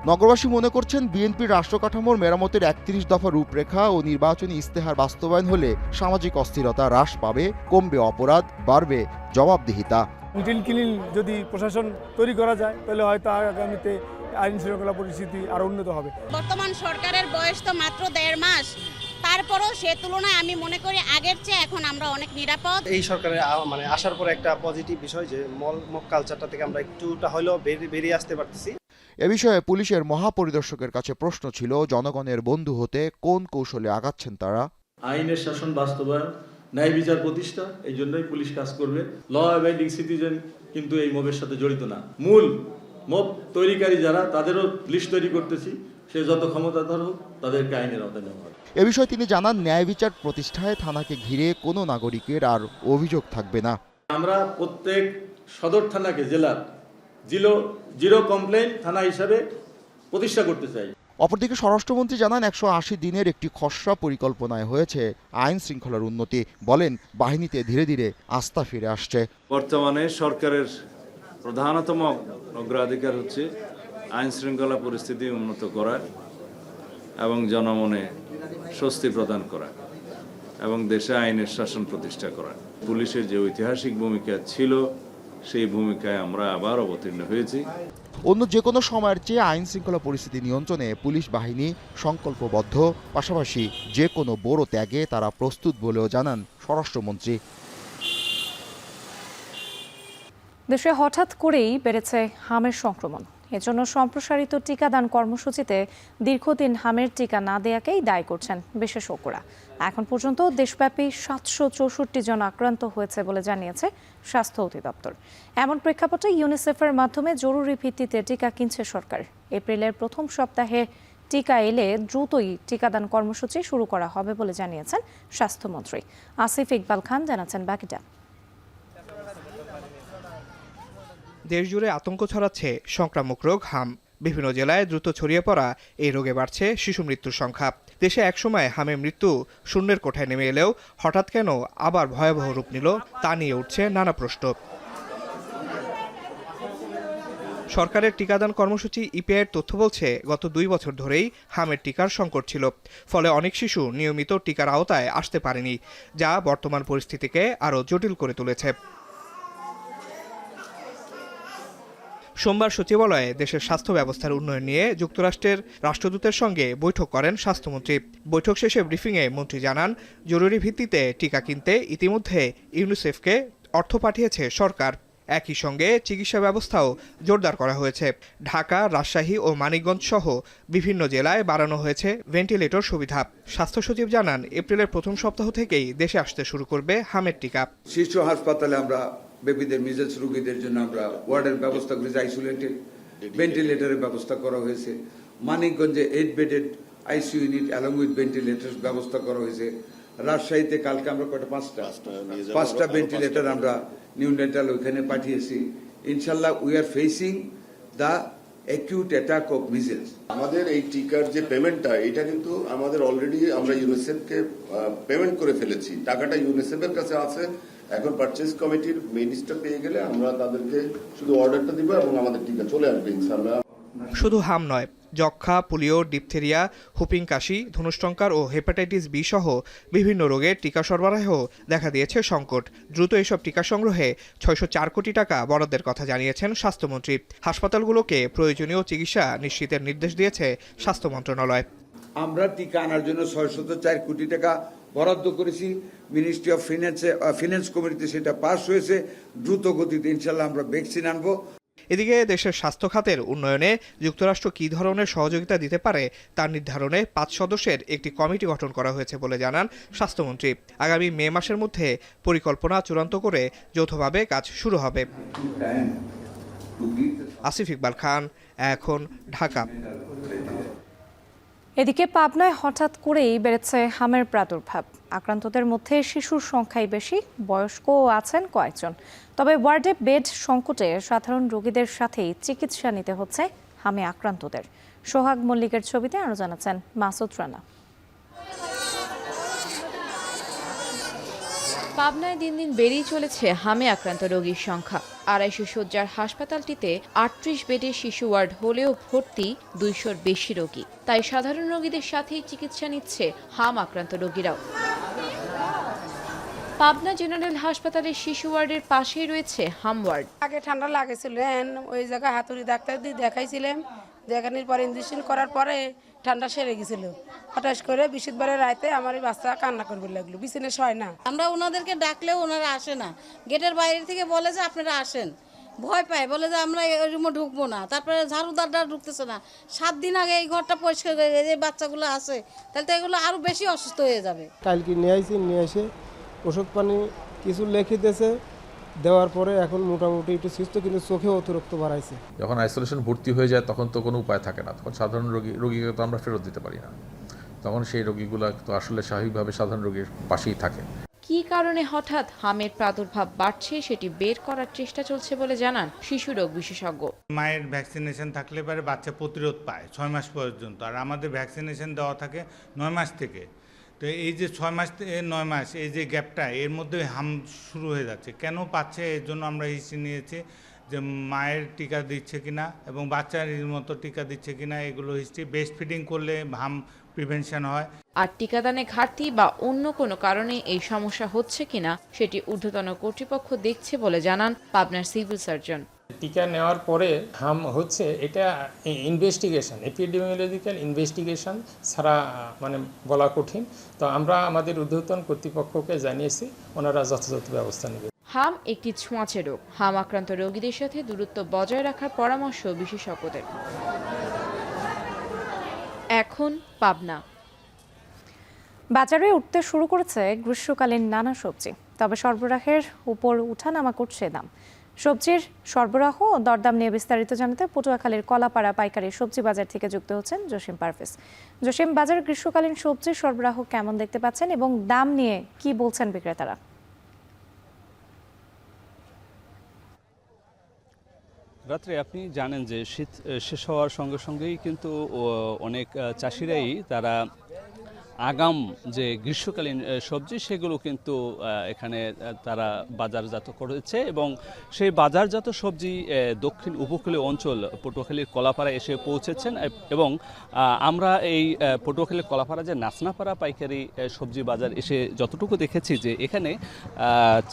নগরবাসী মনে করছেন, বিএনপির রাষ্ট্রকাঠামোর মেরামতের 31 দফা রূপরেখা ও নির্বাচনী ইস্তেহার বাস্তবায়ন হলে সামাজিক অস্থিরতা হ্রাস পাবে, কমবে অপরাধ, বাড়বে জবাবদিহিতা। নিট ক্লিন যদি প্রশাসন তৈরি করা যায়, তাহলে হয়তো আগামীতে আইন শৃঙ্খলা পরিস্থিতি আরো উন্নত হবে। বর্তমান সরকারের বয়স তো মাত্র 1.5 মাস, তারপরও সে তুলনায় আমি মনে করি আগের চেয়ে এখন আমরা অনেক নিরাপদ। এই সরকারের মানে আসার পরে একটা পজিটিভ বিষয় যে মক কালচারটা থেকে আমরা একটুটা হলেও বেরিয়ে আসতে পারতেছি। এ বিষয়ে পুলিশের মহাপরিদর্শকের কাছে প্রশ্ন ছিল, জনগণের বন্ধু হতে কোন কৌশলে আগাচ্ছেন তারা। আইনের শাসন বাস্তবায়ন, ন্যায় বিচার প্রতিষ্ঠা, এই জন্যই পুলিশ কাজ করবে। ল অ্যাবাইডিং সিটিজেন কিন্তু এই মবের সাথে জড়িত না। মূল মব তৈরিকারী যারা, তাদেরও লিস্ট তৈরি করতেছি, সে যত ক্ষমতাধর হোক তাদেরকে আইনের আওতায় নেওয়া হবে। এ বিষয়ে তিনি জানান, ন্যায় বিচার প্রতিষ্ঠায় থানাকে ঘিরে কোনো নাগরিকের আর অভিযোগ থাকবে না। আমরা প্রত্যেক সদর থানাকে জেলার জিরো কমপ্লেইন থানা হিসাবে প্রতিষ্ঠা করতে চাই। অপরদিকে স্বরাষ্ট্রমন্ত্রী জানান, 180 দিনের একটি খসড়া পরিকল্পনায় হয়েছে আইন শৃঙ্খলার উন্নতি। বলেন, বাহিনীতে ধীরে ধীরে আস্থা ফিরে আসছে। বর্তমানে সরকারের প্রধানতম অগ্রাধিকার হচ্ছে আইন শৃঙ্খলা পরিস্থিতি উন্নত করা এবং জনমনে স্বস্তি প্রদান করা এবং দেশে আইনের শাসন প্রতিষ্ঠা করা। পুলিশের যে ঐতিহাসিক ভূমিকা ছিল, সেই ভূমিকায় আমরা আবার অবতীর্ণ হয়েছি। অন্য যে কোনো সময়ের চেয়ে আইন শৃঙ্খলা পরিস্থিতি নিয়ন্ত্রণে পুলিশ বাহিনী সংকল্পবদ্ধ, পাশাপাশি যে কোনো বড় ত্যাগে তারা প্রস্তুত বলেও জানান স্বরাষ্ট্রমন্ত্রী। দেশে হঠাৎ করেই বেড়েছে হামের সংক্রমণ। এজন্য সম্প্রসারিত টিকাদান কর্মসূচিতে দীর্ঘদিন হামের টিকা না দেয়াকেই দায়ী করছেন বিশেষজ্ঞরা। এখন পর্যন্ত দেশব্যাপী 764 জন আক্রান্ত হয়েছে বলে জানিয়েছে স্বাস্থ্য অধিদপ্তর। এমন প্রেক্ষাপটে ইউনিসেফের মাধ্যমে জরুরি ভিত্তিতে টিকা কিনছে সরকার। এপ্রিলের প্রথম সপ্তাহে টিকা এলে দ্রুতই টিকাদান কর্মসূচি শুরু করা হবে বলে জানিয়েছেন স্বাস্থ্যমন্ত্রী। আসিফ ইকবাল খান জানাচ্ছেন বাকিটা। দেশজুড়ে আতঙ্ক ছড়াচ্ছে সংক্রামক রোগ হাম। বিভিন্ন জেলায় দ্রুত ছড়িয়ে পড়া এই রোগে বাড়ছে শিশু মৃত্যুর সংখ্যা। দেশে একসময় হামে মৃত্যু শূন্যের কোঠায় নেমে এলেও হঠাৎ কেন আবার ভয়াবহ রূপ নিল, তা নিয়ে উঠছে নানা প্রশ্ন। সরকারের টিকাদান কর্মসূচি ইপিআইয়ের তথ্য বলছে, গত 2 বছর ধরেই হামের টিকার সংকট ছিল। ফলে অনেক শিশু নিয়মিত টিকার আওতায় আসতে পারেনি, যা বর্তমান পরিস্থিতিকে আরও জটিল করে তুলেছে। সোমবার সচিবালয়ে দেশের স্বাস্থ্য ব্যবস্থার উন্নয়ন নিয়ে যুক্তরাষ্ট্রের রাষ্ট্রদূতের সঙ্গে বৈঠক করেন স্বাস্থ্যমন্ত্রী। বৈঠক শেষে ব্রিফিংয়ে মন্ত্রী জানান, জরুরি ভিত্তিতে টিকা কিনতে ইতিমধ্যে ইউনিসেফকে অর্থ পাঠিয়েছে সরকার। একই সঙ্গে চিকিৎসা ব্যবস্থাও জোরদার করা হয়েছে। ঢাকা, রাজশাহী ও মানিকগঞ্জ সহ বিভিন্ন জেলায় বাড়ানো হয়েছে ভেন্টিলেটর সুবিধা। স্বাস্থ্য সচিব জানান, এপ্রিলের প্রথম সপ্তাহ থেকেই দেশে আসতে শুরু করবে হামের টিকা। শীর্ষ হাসপাতালে আমরা বেবিদের মিজেলস রোগীদের জন্য আমরা ওয়ার্ডের ব্যবস্থা করেছি, আইসোলেটেড ভেন্টিলেটরের ব্যবস্থা করা হয়েছে। মানিকগঞ্জে 8 bedded ICU unit along with ventilator ব্যবস্থা করা হয়েছে। রাজশাহীতে কালকে আমরা পাঁচটা ভেন্টিলেটর আমরা নিউনেটাল ওইখানে পাঠিয়েছি। ইনশাল্লাহ we are facing the acute attack of measles. আমাদের এই টিকার যে পেমেন্টটা, এটা কিন্তু আমাদের অলরেডি আমরা ইউনিসেফকে পেমেন্ট করে ফেলেছি। টাকাটা ইউনিসেফের কাছে আছে। এখন পারচেজ কমিটির মিনিস্টার পেয়ে গেলে আমরা তাদেরকে শুধু অর্ডারটা দিব এবং আমাদের টিকা চলে আসবে ইনশাআল্লাহ। শুধু হাম নয়, যক্ষ্মা, পোলিও, ডিপথেরিয়া, হুপিং কাশি, ধনুষ্টঙ্কার ও হেপাটাইটিস বি সহ বিভিন্ন রোগের টিকা সরবরাহেও দেখা দিয়েছে সংকট। দ্রুত এসব টিকা সংগ্রহে 604 কোটি টাকা বরাদ্দের কথা জানিয়েছেন স্বাস্থ্যমন্ত্রী। হাসপাতালগুলোকে প্রয়োজনীয় চিকিৎসা নিশ্চিতের নির্দেশ দিয়েছে স্বাস্থ্য মন্ত্রণালয়। আমরা টিকা আনার জন্য 604 কোটি টাকা বরাদ্দ করেছি। মিনিস্ট্রি অফ ফিনান্স কমিটিতে সেটা পাস হয়েছে। দ্রুত গতিতে ইনশাল্লাহ আমরা ভ্যাকসিন আনবো। এদিকে দেশের স্বাস্থ্য খাতের উন্নয়নে যুক্তরাষ্ট্র কী ধরনের সহযোগিতা দিতে পারে তার নির্ধারণে 5 সদস্যের একটি কমিটি গঠন করা হয়েছে বলে জানান স্বাস্থ্যমন্ত্রী। আগামী মে মাসের মধ্যে পরিকল্পনা চূড়ান্ত করে যৌথভাবে কাজ শুরু হবে। আসিফ ইকবাল খান, এখন, ঢাকা। এদিকে পাবনায় হঠাৎ করেই বেড়েছে হামের প্রাদুর্ভাব। আক্রান্তদের মধ্যে শিশুর সংখ্যাই বেশি, বয়স্কও আছেন কয়েকজন। তবে ওয়ার্ডে বেড সংকটে সাধারণ রোগীদের সাথেই চিকিৎসা নিতে হচ্ছে হামে আক্রান্তদের। সোহাগ মল্লিকের ছবিতে আরও জানাচ্ছেন মাসুদ রানা। পাবনায় দিন দিন বেড়েই চলেছে হামে আক্রান্ত রোগীর সংখ্যা। 250 শয্যার হাসপাতালটিতে 38 বেডের শিশু ওয়ার্ড হলেও ভর্তি 200-র বেশি রোগী। তাই সাধারণ রোগীদের সাথেই চিকিৎসা নিচ্ছে হাম আক্রান্ত রোগীরাও। পাবনা জেনারেল হাসপাতালের শিশু ওয়ার্ডের পাশেই রয়েছে হাম ওয়ার্ড। আগে ঠান্ডা লাগেছিল, ওই জায়গায় হাতুড়ি ডাক্তার দিয়ে দেখাইছিলাম, দেখানির পরে ইঞ্জেকশন করার পরে ঠান্ডা সেরে গেছিল। হঠাৎ করে বৃহস্পতিবারের রাতে আমার এই বাচ্চা কান্না করবে লাগলো, বিছানে শয় না। আমরা ওনাদেরকে ডাকলেও ওনারা আসে না, গেটের বাইরে থেকে বলে যে আপনারা আসেন, ভয় পায়, বলে যে আমরা ওই রুমে ঢুকবো না। তারপরে ঝাড়ুদারটা ঢুকতেছে না। 7 দিন আগে এই ঘরটা পরিষ্কার করে যে বাচ্চাগুলো আছে, তাহলে তো এগুলো আরও বেশি অসুস্থ হয়ে যাবে। কালকে নিয়ে এসে ওষুধ পানি কিছু লিখে দিয়েছে, দেওয়ার পরে এখন মোটামুটি একটু সুস্থ, কিন্তু চোখে অতিরিক্ত বাড়াইছে। যখন আইসোলেশন ভর্তি হয়ে যায় তখন তো কোনো উপায় থাকে না, তখন সাধারণ রোগীকে তো আমরা ফেরত দিতে পারি না, তখন সেই রোগীগুলো তো আসলে স্বাভাবিকভাবে সাধারণ রোগীর পাশেই থাকে। কী কারণে হঠাৎ হামের প্রাদুর্ভাব বাড়ছে সেটি বের করার চেষ্টা চলছে বলে জানান শিশু রোগ বিশেষজ্ঞ। মায়ের ভ্যাকসিনেশন থাকলে পরে বাচ্চা প্রতিরোধ পায় 6 মাস পর্যন্ত, আর আমাদের ভ্যাকসিনেশন দেওয়া থাকে 9 মাস থেকে। তো এই যে 6 মাস থেকে 9 মাস এই যে গ্যাপটা, এর মধ্যে হাম শুরু হয়ে যাচ্ছে। কেন পাচ্ছে এর জন্য আমরা হিস্ট্রি নিয়েছি যে মায়ের টিকা দিচ্ছে কিনা এবং বাচ্চার মতো টিকা দিচ্ছে কিনা, এগুলো হিস্ট্রি। ব্রেস্ট ফিডিং করলে হাম প্রিভেনশন হয়। আর টিকাদানে ঘাটতি বা অন্য কোনো কারণে এই সমস্যা হচ্ছে কিনা সেটি ঊর্ধ্বতন কর্তৃপক্ষ দেখছে বলে জানান পাবনার সিভিল সার্জন। টিকা নেওয়ার পরে হাম হচ্ছে, এটা ইনভেস্টিগেশন, এপিডেমিওলজিক্যাল ইনভেস্টিগেশন ছাড়া মানে বলা কঠিন। তো আমরা আমাদের ঊর্ধ্বতন কর্তৃপক্ষকে জানিয়েছি, ওনারা যথাযথ ব্যবস্থা নেবে। হাম একটি ছোঁয়াচে রোগ। হাম আক্রান্ত রোগীদের সাথে দূরত্ব বজায় রাখার পরামর্শ বিশেষজ্ঞদের। এখন পাবনা। বাজারে উঠতে শুরু করেছে গ্রীষ্মকালীন নানা সবজি, তবে সরবরাহের উপর উঠানামা করছে দাম। সবজির সরবরাহ ও দরদাম নিয়ে বিস্তারিত জানাতে পটুয়াখালীর কলাপাড়া পাইকারি সবজি বাজার থেকে যুক্ত হচ্ছেন জসিম পারভেজ। জসিম, বাজারে গ্রীষ্মকালীন সবজির সরবরাহ কেমন দেখতে পাচ্ছেন এবং দাম নিয়ে কি বলছেন বিক্রেতারা? রাত্রে আপনি জানেন যে শীত শেষ হওয়ার সঙ্গে সঙ্গেই কিন্তু অনেক চাষিরাই তারা আগাম যে গ্রীষ্মকালীন সবজি সেগুলো কিন্তু এখানে তারা বাজারজাত করেছে এবং সেই বাজারজাত সবজি দক্ষিণ উপকূলীয় অঞ্চল পটুয়াখালীর কলাপাড়ায় এসে পৌঁছেছেন। এবং আমরা এই পটুয়াখালীর কলাপাড়া যে নাচনাপাড়া পাইকারি সবজি বাজার এসে যতটুকু দেখেছি যে এখানে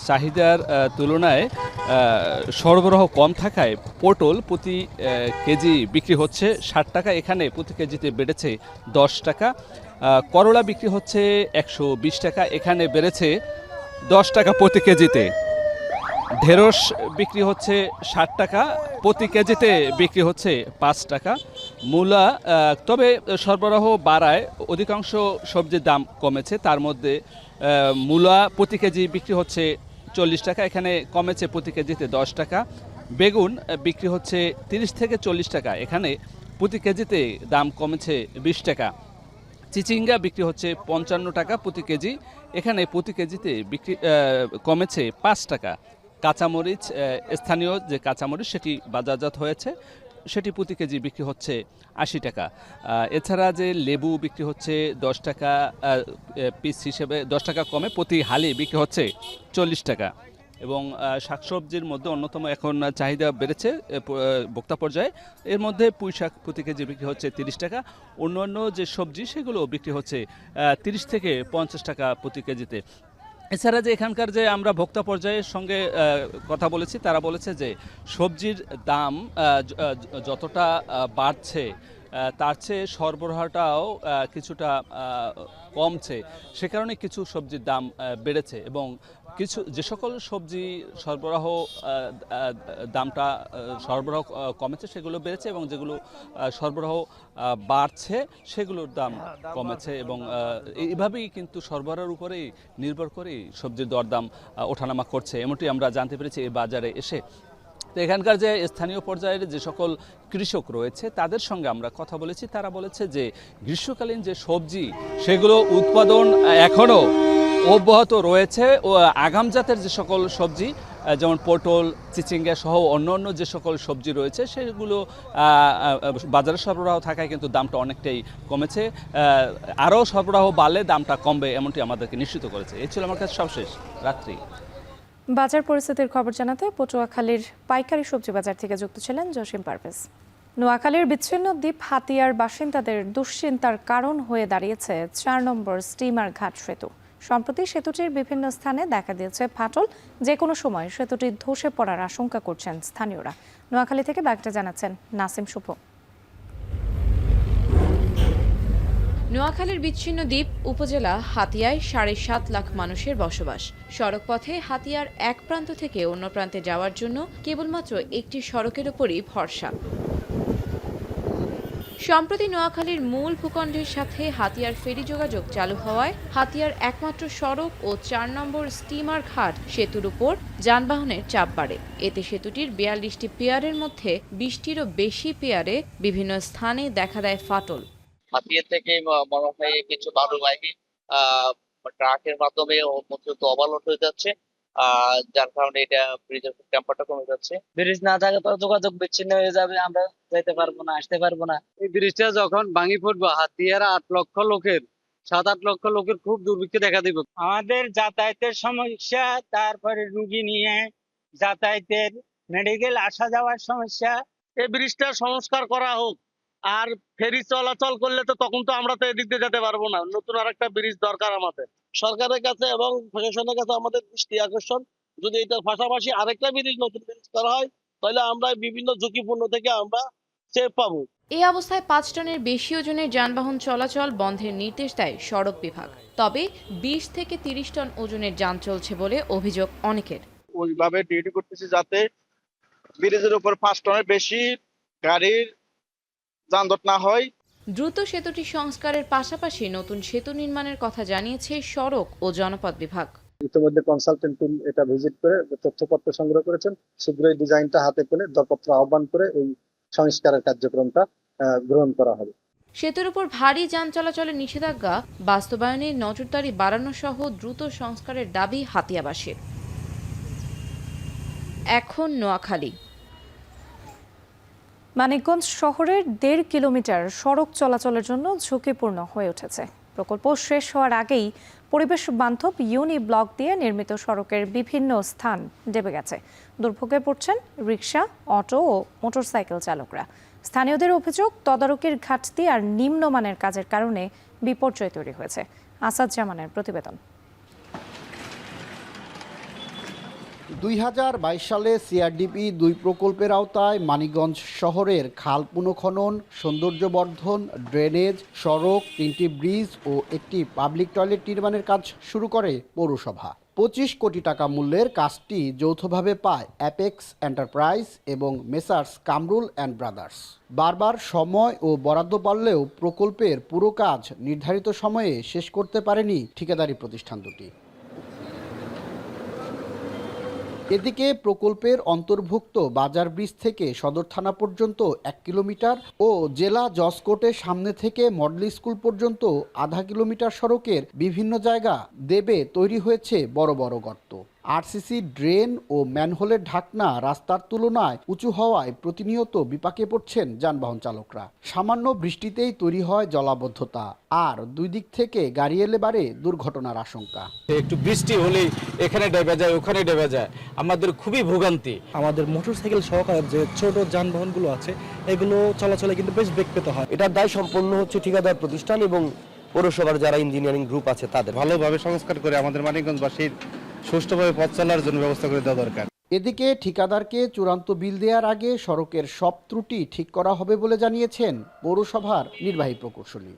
চাহিদার তুলনায় সরবরাহ কম থাকায় পটল প্রতি কেজি বিক্রি হচ্ছে 60 টাকা, এখানে প্রতি কেজিতে বেড়েছে 10 টাকা। করলা বিক্রি হচ্ছে 120 টাকা, এখানে বেড়েছে 10 টাকা প্রতি কেজিতে। ঢেঁড়স বিক্রি হচ্ছে 60 টাকা, প্রতি কেজিতে বিক্রি হচ্ছে 5 টাকা। মূলা তবে সরবরাহ বাড়ায় অধিকাংশ সবজির দাম কমেছে, তার মধ্যে মূলা প্রতি কেজি বিক্রি হচ্ছে 40 টাকা, এখানে কমেছে প্রতি কেজিতে 10 টাকা। বেগুন বিক্রি হচ্ছে 30 থেকে 40 টাকা, এখানে প্রতি কেজিতে দাম কমেছে 20 টাকা। চিচিঙ্গা বিক্রি হচ্ছে 55 টাকা প্রতি কেজি, এখানে প্রতি কেজিতে বিক্রি কমেছে 5 টাকা। কাঁচামরিচ স্থানীয় যে কাঁচামরিচ সেটি বাজারজাত হয়েছে, সেটি প্রতি কেজি বিক্রি হচ্ছে 80 টাকা। এছাড়া যে লেবু বিক্রি হচ্ছে 10 টাকা পিস হিসেবে, 10 টাকা কমে প্রতি হালি বিক্রি হচ্ছে 40 টাকা। এবং শাকসবজির মধ্যে অন্যতম এখন চাহিদা বেড়েছে ভোক্তা পর্যায়ে, এর মধ্যে পুঁই শাক প্রতি কেজি বিক্রি হচ্ছে 30 টাকা। অন্যান্য যে সবজি সেগুলো বিক্রি হচ্ছে 30 থেকে 50 টাকা প্রতি কেজিতে। এছাড়া যে এখানকার যে আমরা ভোক্তা পর্যায়ের সঙ্গে কথা বলেছি, তারা বলেছে যে সবজির দাম যতটা বাড়ছে তার চেয়ে সরবরাহটাও কিছুটা কমছে, সে কারণে কিছু সবজির দাম বেড়েছে এবং কিছু যে সকল সবজি সরবরাহ দামটা সরবরাহ কমেছে সেগুলো বেড়েছে এবং যেগুলো সরবরাহ বাড়ছে সেগুলোর দাম কমেছে। এবং এইভাবেই কিন্তু সরবরাহের উপরেই নির্ভর করেই সবজির দরদাম ওঠানামা করছে, এমনটি আমরা জানতে পেরেছি এই বাজারে এসে। তো এখানকার যে স্থানীয় পর্যায়ের যে সকল কৃষক রয়েছে তাদের সঙ্গে আমরা কথা বলেছি, তারা বলেছে যে গ্রীষ্মকালীন যে সবজি সেগুলো উৎপাদন এখনও অব্যাহত রয়েছে ও আগাম জাতের যে সকল সবজি যেমন পটল, চিচিঙ্গা সহ অন্য যে সকল সবজি রয়েছে সেগুলো বাজারে সরবরাহ থাকায় কিন্তু দামটা অনেকটাই কমেছে, আরও সরবরাহ বাড়লে দামটা কমবে এমনটি আমাদেরকে নিশ্চিত করেছে। এই ছিল আমার কাছে সবশেষ রাত্রি। বাজার পরিস্থিতির খবর জানাতে পটুয়াখালীর পাইকারি সবজি বাজার থেকে যুক্ত ছিলেন জসিম পারভেজ। নোয়াখালীর বিচ্ছিন্ন দ্বীপ হাতিয়ার বাসিন্দাদের দুশ্চিন্তার কারণ হয়ে দাঁড়িয়েছে 4 নম্বর স্টিমার ঘাট সেতু। সম্প্রতি সেতুটির বিভিন্ন স্থানে দেখা দিয়েছে ফাটল, যে কোনো সময় সেতুটি ধসে পড়ার আশঙ্কা করছেন স্থানীয়রা। নোয়াখালী থেকে বার্তা জানাচ্ছেন নাসিম শুভ। নোয়াখালীর বিচ্ছিন্ন দ্বীপ উপজেলা হাতিয়ায় ৭.৫ লাখ মানুষের বসবাস। সড়কপথে হাতিয়ার এক প্রান্ত থেকে অন্য প্রান্তে যাওয়ার জন্য কেবলমাত্র একটি সড়কের উপরই ভরসা। সম্প্রতি নোয়াখালীর মূল ভূখণ্ডের সাথে হাতিয়ার ফেরি যোগাযোগ চালু হওয়ায় হাতিয়ার একমাত্র সড়ক ও ৪ নম্বর স্টিমার ঘাট সেতুর উপর যানবাহনের চাপ বাড়ে। এতে সেতুটির ৪২টি পিয়ারের মধ্যে ২০টিরও বেশি পিয়ারে বিভিন্ন স্থানে দেখা দেয় ফাটল। হাতিয়া থেকে মনে হয় কিছু বালুবাহী ট্রাকের মাধ্যমে ওভারলোড হয়ে যাচ্ছে, যার কারণে এটা ব্রিজের টেম্পারটা কমে যাচ্ছে। ব্রিজ না থাকলে তো যোগাযোগ বিচ্ছিন্ন হয়ে যাবে, আমরা যেতে পারবো না, আসতে পারবো না। এই ব্রিজটা যখন ভাঙি পড়বে হাতিয়ার ৭-৮ লক্ষ লোকের খুব দুর্ভিক্ষ দেখা দিবে। আমাদের যাতায়াতের সমস্যা, তারপরে রুগী নিয়ে যাতায়াতের মেডিকেল আসা যাওয়ার সমস্যা। এই ব্রিজটা সংস্কার করা হোক, আর ফেরি চলাচল করলে তো তখন তো আমরা তো এদিক দিয়ে যেতে পারবো না। নতুন আর একটা ব্রিজ দরকার আমাদের। সরকারের কাছে এবং প্রশাসনের কাছে আমাদের দৃষ্টি আকর্ষণ, যদি এটার পাশাপাশি আরেকটা ব্রিজ, নতুন ব্রিজ করা হয়, তাহলে আমরা বিভিন্ন ঝুঁকিপূর্ণ থেকে আমরা সেফ পাবো। এই অবস্থায় ৫ টনের বেশি ওজনের যানবাহন চলাচল বন্ধের নির্দেশ দেয় সড়ক বিভাগ। তবে ২০ থেকে ৩০ টন ওজনের যান চলছে বলে অভিযোগ অনেকের। ওইভাবে ডিউটি করতেছি যাতে ব্রিজের উপর ৫ টনের বেশি গাড়ির যানজট না হয়। দ্রুত সেতুটি সংস্কারের পাশাপাশি নতুন সেতু নির্মাণের কথা জানিয়েছে সড়ক ও জনপথ বিভাগ। ইতিমধ্যে কনসালটেন্ট টিম এটা ভিজিট করে তথ্যপত্র সংগ্রহ করেছেন। শীঘ্রই ডিজাইনটা হাতে পেলে দরপত্র আহ্বান করে এই সংস্কারের কার্যক্রমটা গ্রহণ করা হবে। সেতুর উপর ভারী যান চলাচলের নিষেধাজ্ঞা বাস্তবায়নে নজরদারি বাড়ানো সহ দ্রুত সংস্কারের দাবি হাতিয়াবাসীর। এখন নোয়াখালী। মানিকগঞ্জ শহরের ১.৫ কিলোমিটার সড়ক চলাচলের জন্য ঝুঁকিপূর্ণ হয়ে উঠেছে। প্রকল্প শেষ হওয়ার আগেই পরিবেশ বান্ধব ইউনি ব্লক দিয়ে নির্মিত সড়কের বিভিন্ন স্থান ডেবে গেছে। দুর্ভোগে পড়ছেন রিকশা, অটো ও মোটরসাইকেল চালকরা। স্থানীয়দের অভিযোগ, তদারকির ঘাটতি আর নিম্নমানের কাজের কারণে বিপর্যয় তৈরি হয়েছে। আসাদ জামানের প্রতিবেদন। ২০২২ সালে সিআরডিপি ২ প্রকল্পের আওতায় মানিকগঞ্জ শহরের খাল পুনঃখনন, সৌন্দর্যবর্ধন, ড্রেনেজ, সড়ক, ৩টি ব্রিজ ও একটি পাবলিক টয়লেট নির্মাণের কাজ শুরু করে পৌরসভা। ২৫ কোটি টাকা মূল্যের কাজটি যৌথভাবে পায় অ্যাপেক্স এন্টারপ্রাইজ এবং মেসার্স কামরুল অ্যান্ড ব্রাদার্স। বারবার সময় ও বরাদ্দ পারলেও প্রকল্পের পুরো কাজ নির্ধারিত সময়ে শেষ করতে পারেনি ঠিকাদারি প্রতিষ্ঠান দুটি। এদিকে প্রকল্পের অন্তর্ভুক্ত বাজার ব্রিজ থেকে সদর থানা পর্যন্ত ১ কিলোমিটার ও জেলা জজ কোর্টের সামনে থেকে মডেল স্কুল পর্যন্ত আধা কিলোমিটার সড়কের বিভিন্ন জায়গা দেবে তৈরি হয়েছে বড় বড় গর্ত। আরসিসি ড্রেন ও ম্যানহোলের ঢাকনা রাস্তার তুলনায় উঁচু হওয়ায় প্রতিনিয়ত বিপাকে পড়ছেন যানবাহন চালকরা। সামান্য বৃষ্টিতেই তৈরি হয় জলাবদ্ধতা, আর দুই দিক থেকে গাড়ি এলে বাড়ে দুর্ঘটনার আশঙ্কা। একটু বৃষ্টি হলেই এখানে ডেবে যায়, ওখানে ডেবে যায়, আমাদের খুবই ভোগান্তি। আমাদের মোটরসাইকেল সহকারে যে ছোট যানবাহনগুলো আছে এগুলো চলাচলে কিন্তু বেশ বেগ পেতে হয়। এটার দায় সম্পূর্ণ হচ্ছে ঠিকাদার প্রতিষ্ঠান এবং পৌরসভার যারা ইঞ্জিনিয়ারিং গ্রুপ আছে তাদের। ভালোভাবে সংস্কার করে আমাদের মানিকগঞ্জবাসীর সুষ্ঠুভাবে পথ চলার জন্য ব্যবস্থা করে দেওয়া দরকার। এদিকে ঠিকাদারকে চূড়ান্ত বিল দেওয়ার আগে সড়কের সব ত্রুটি ঠিক করা হবে বলে জানিয়েছেন পৌরসভার নির্বাহী প্রকৌশলী।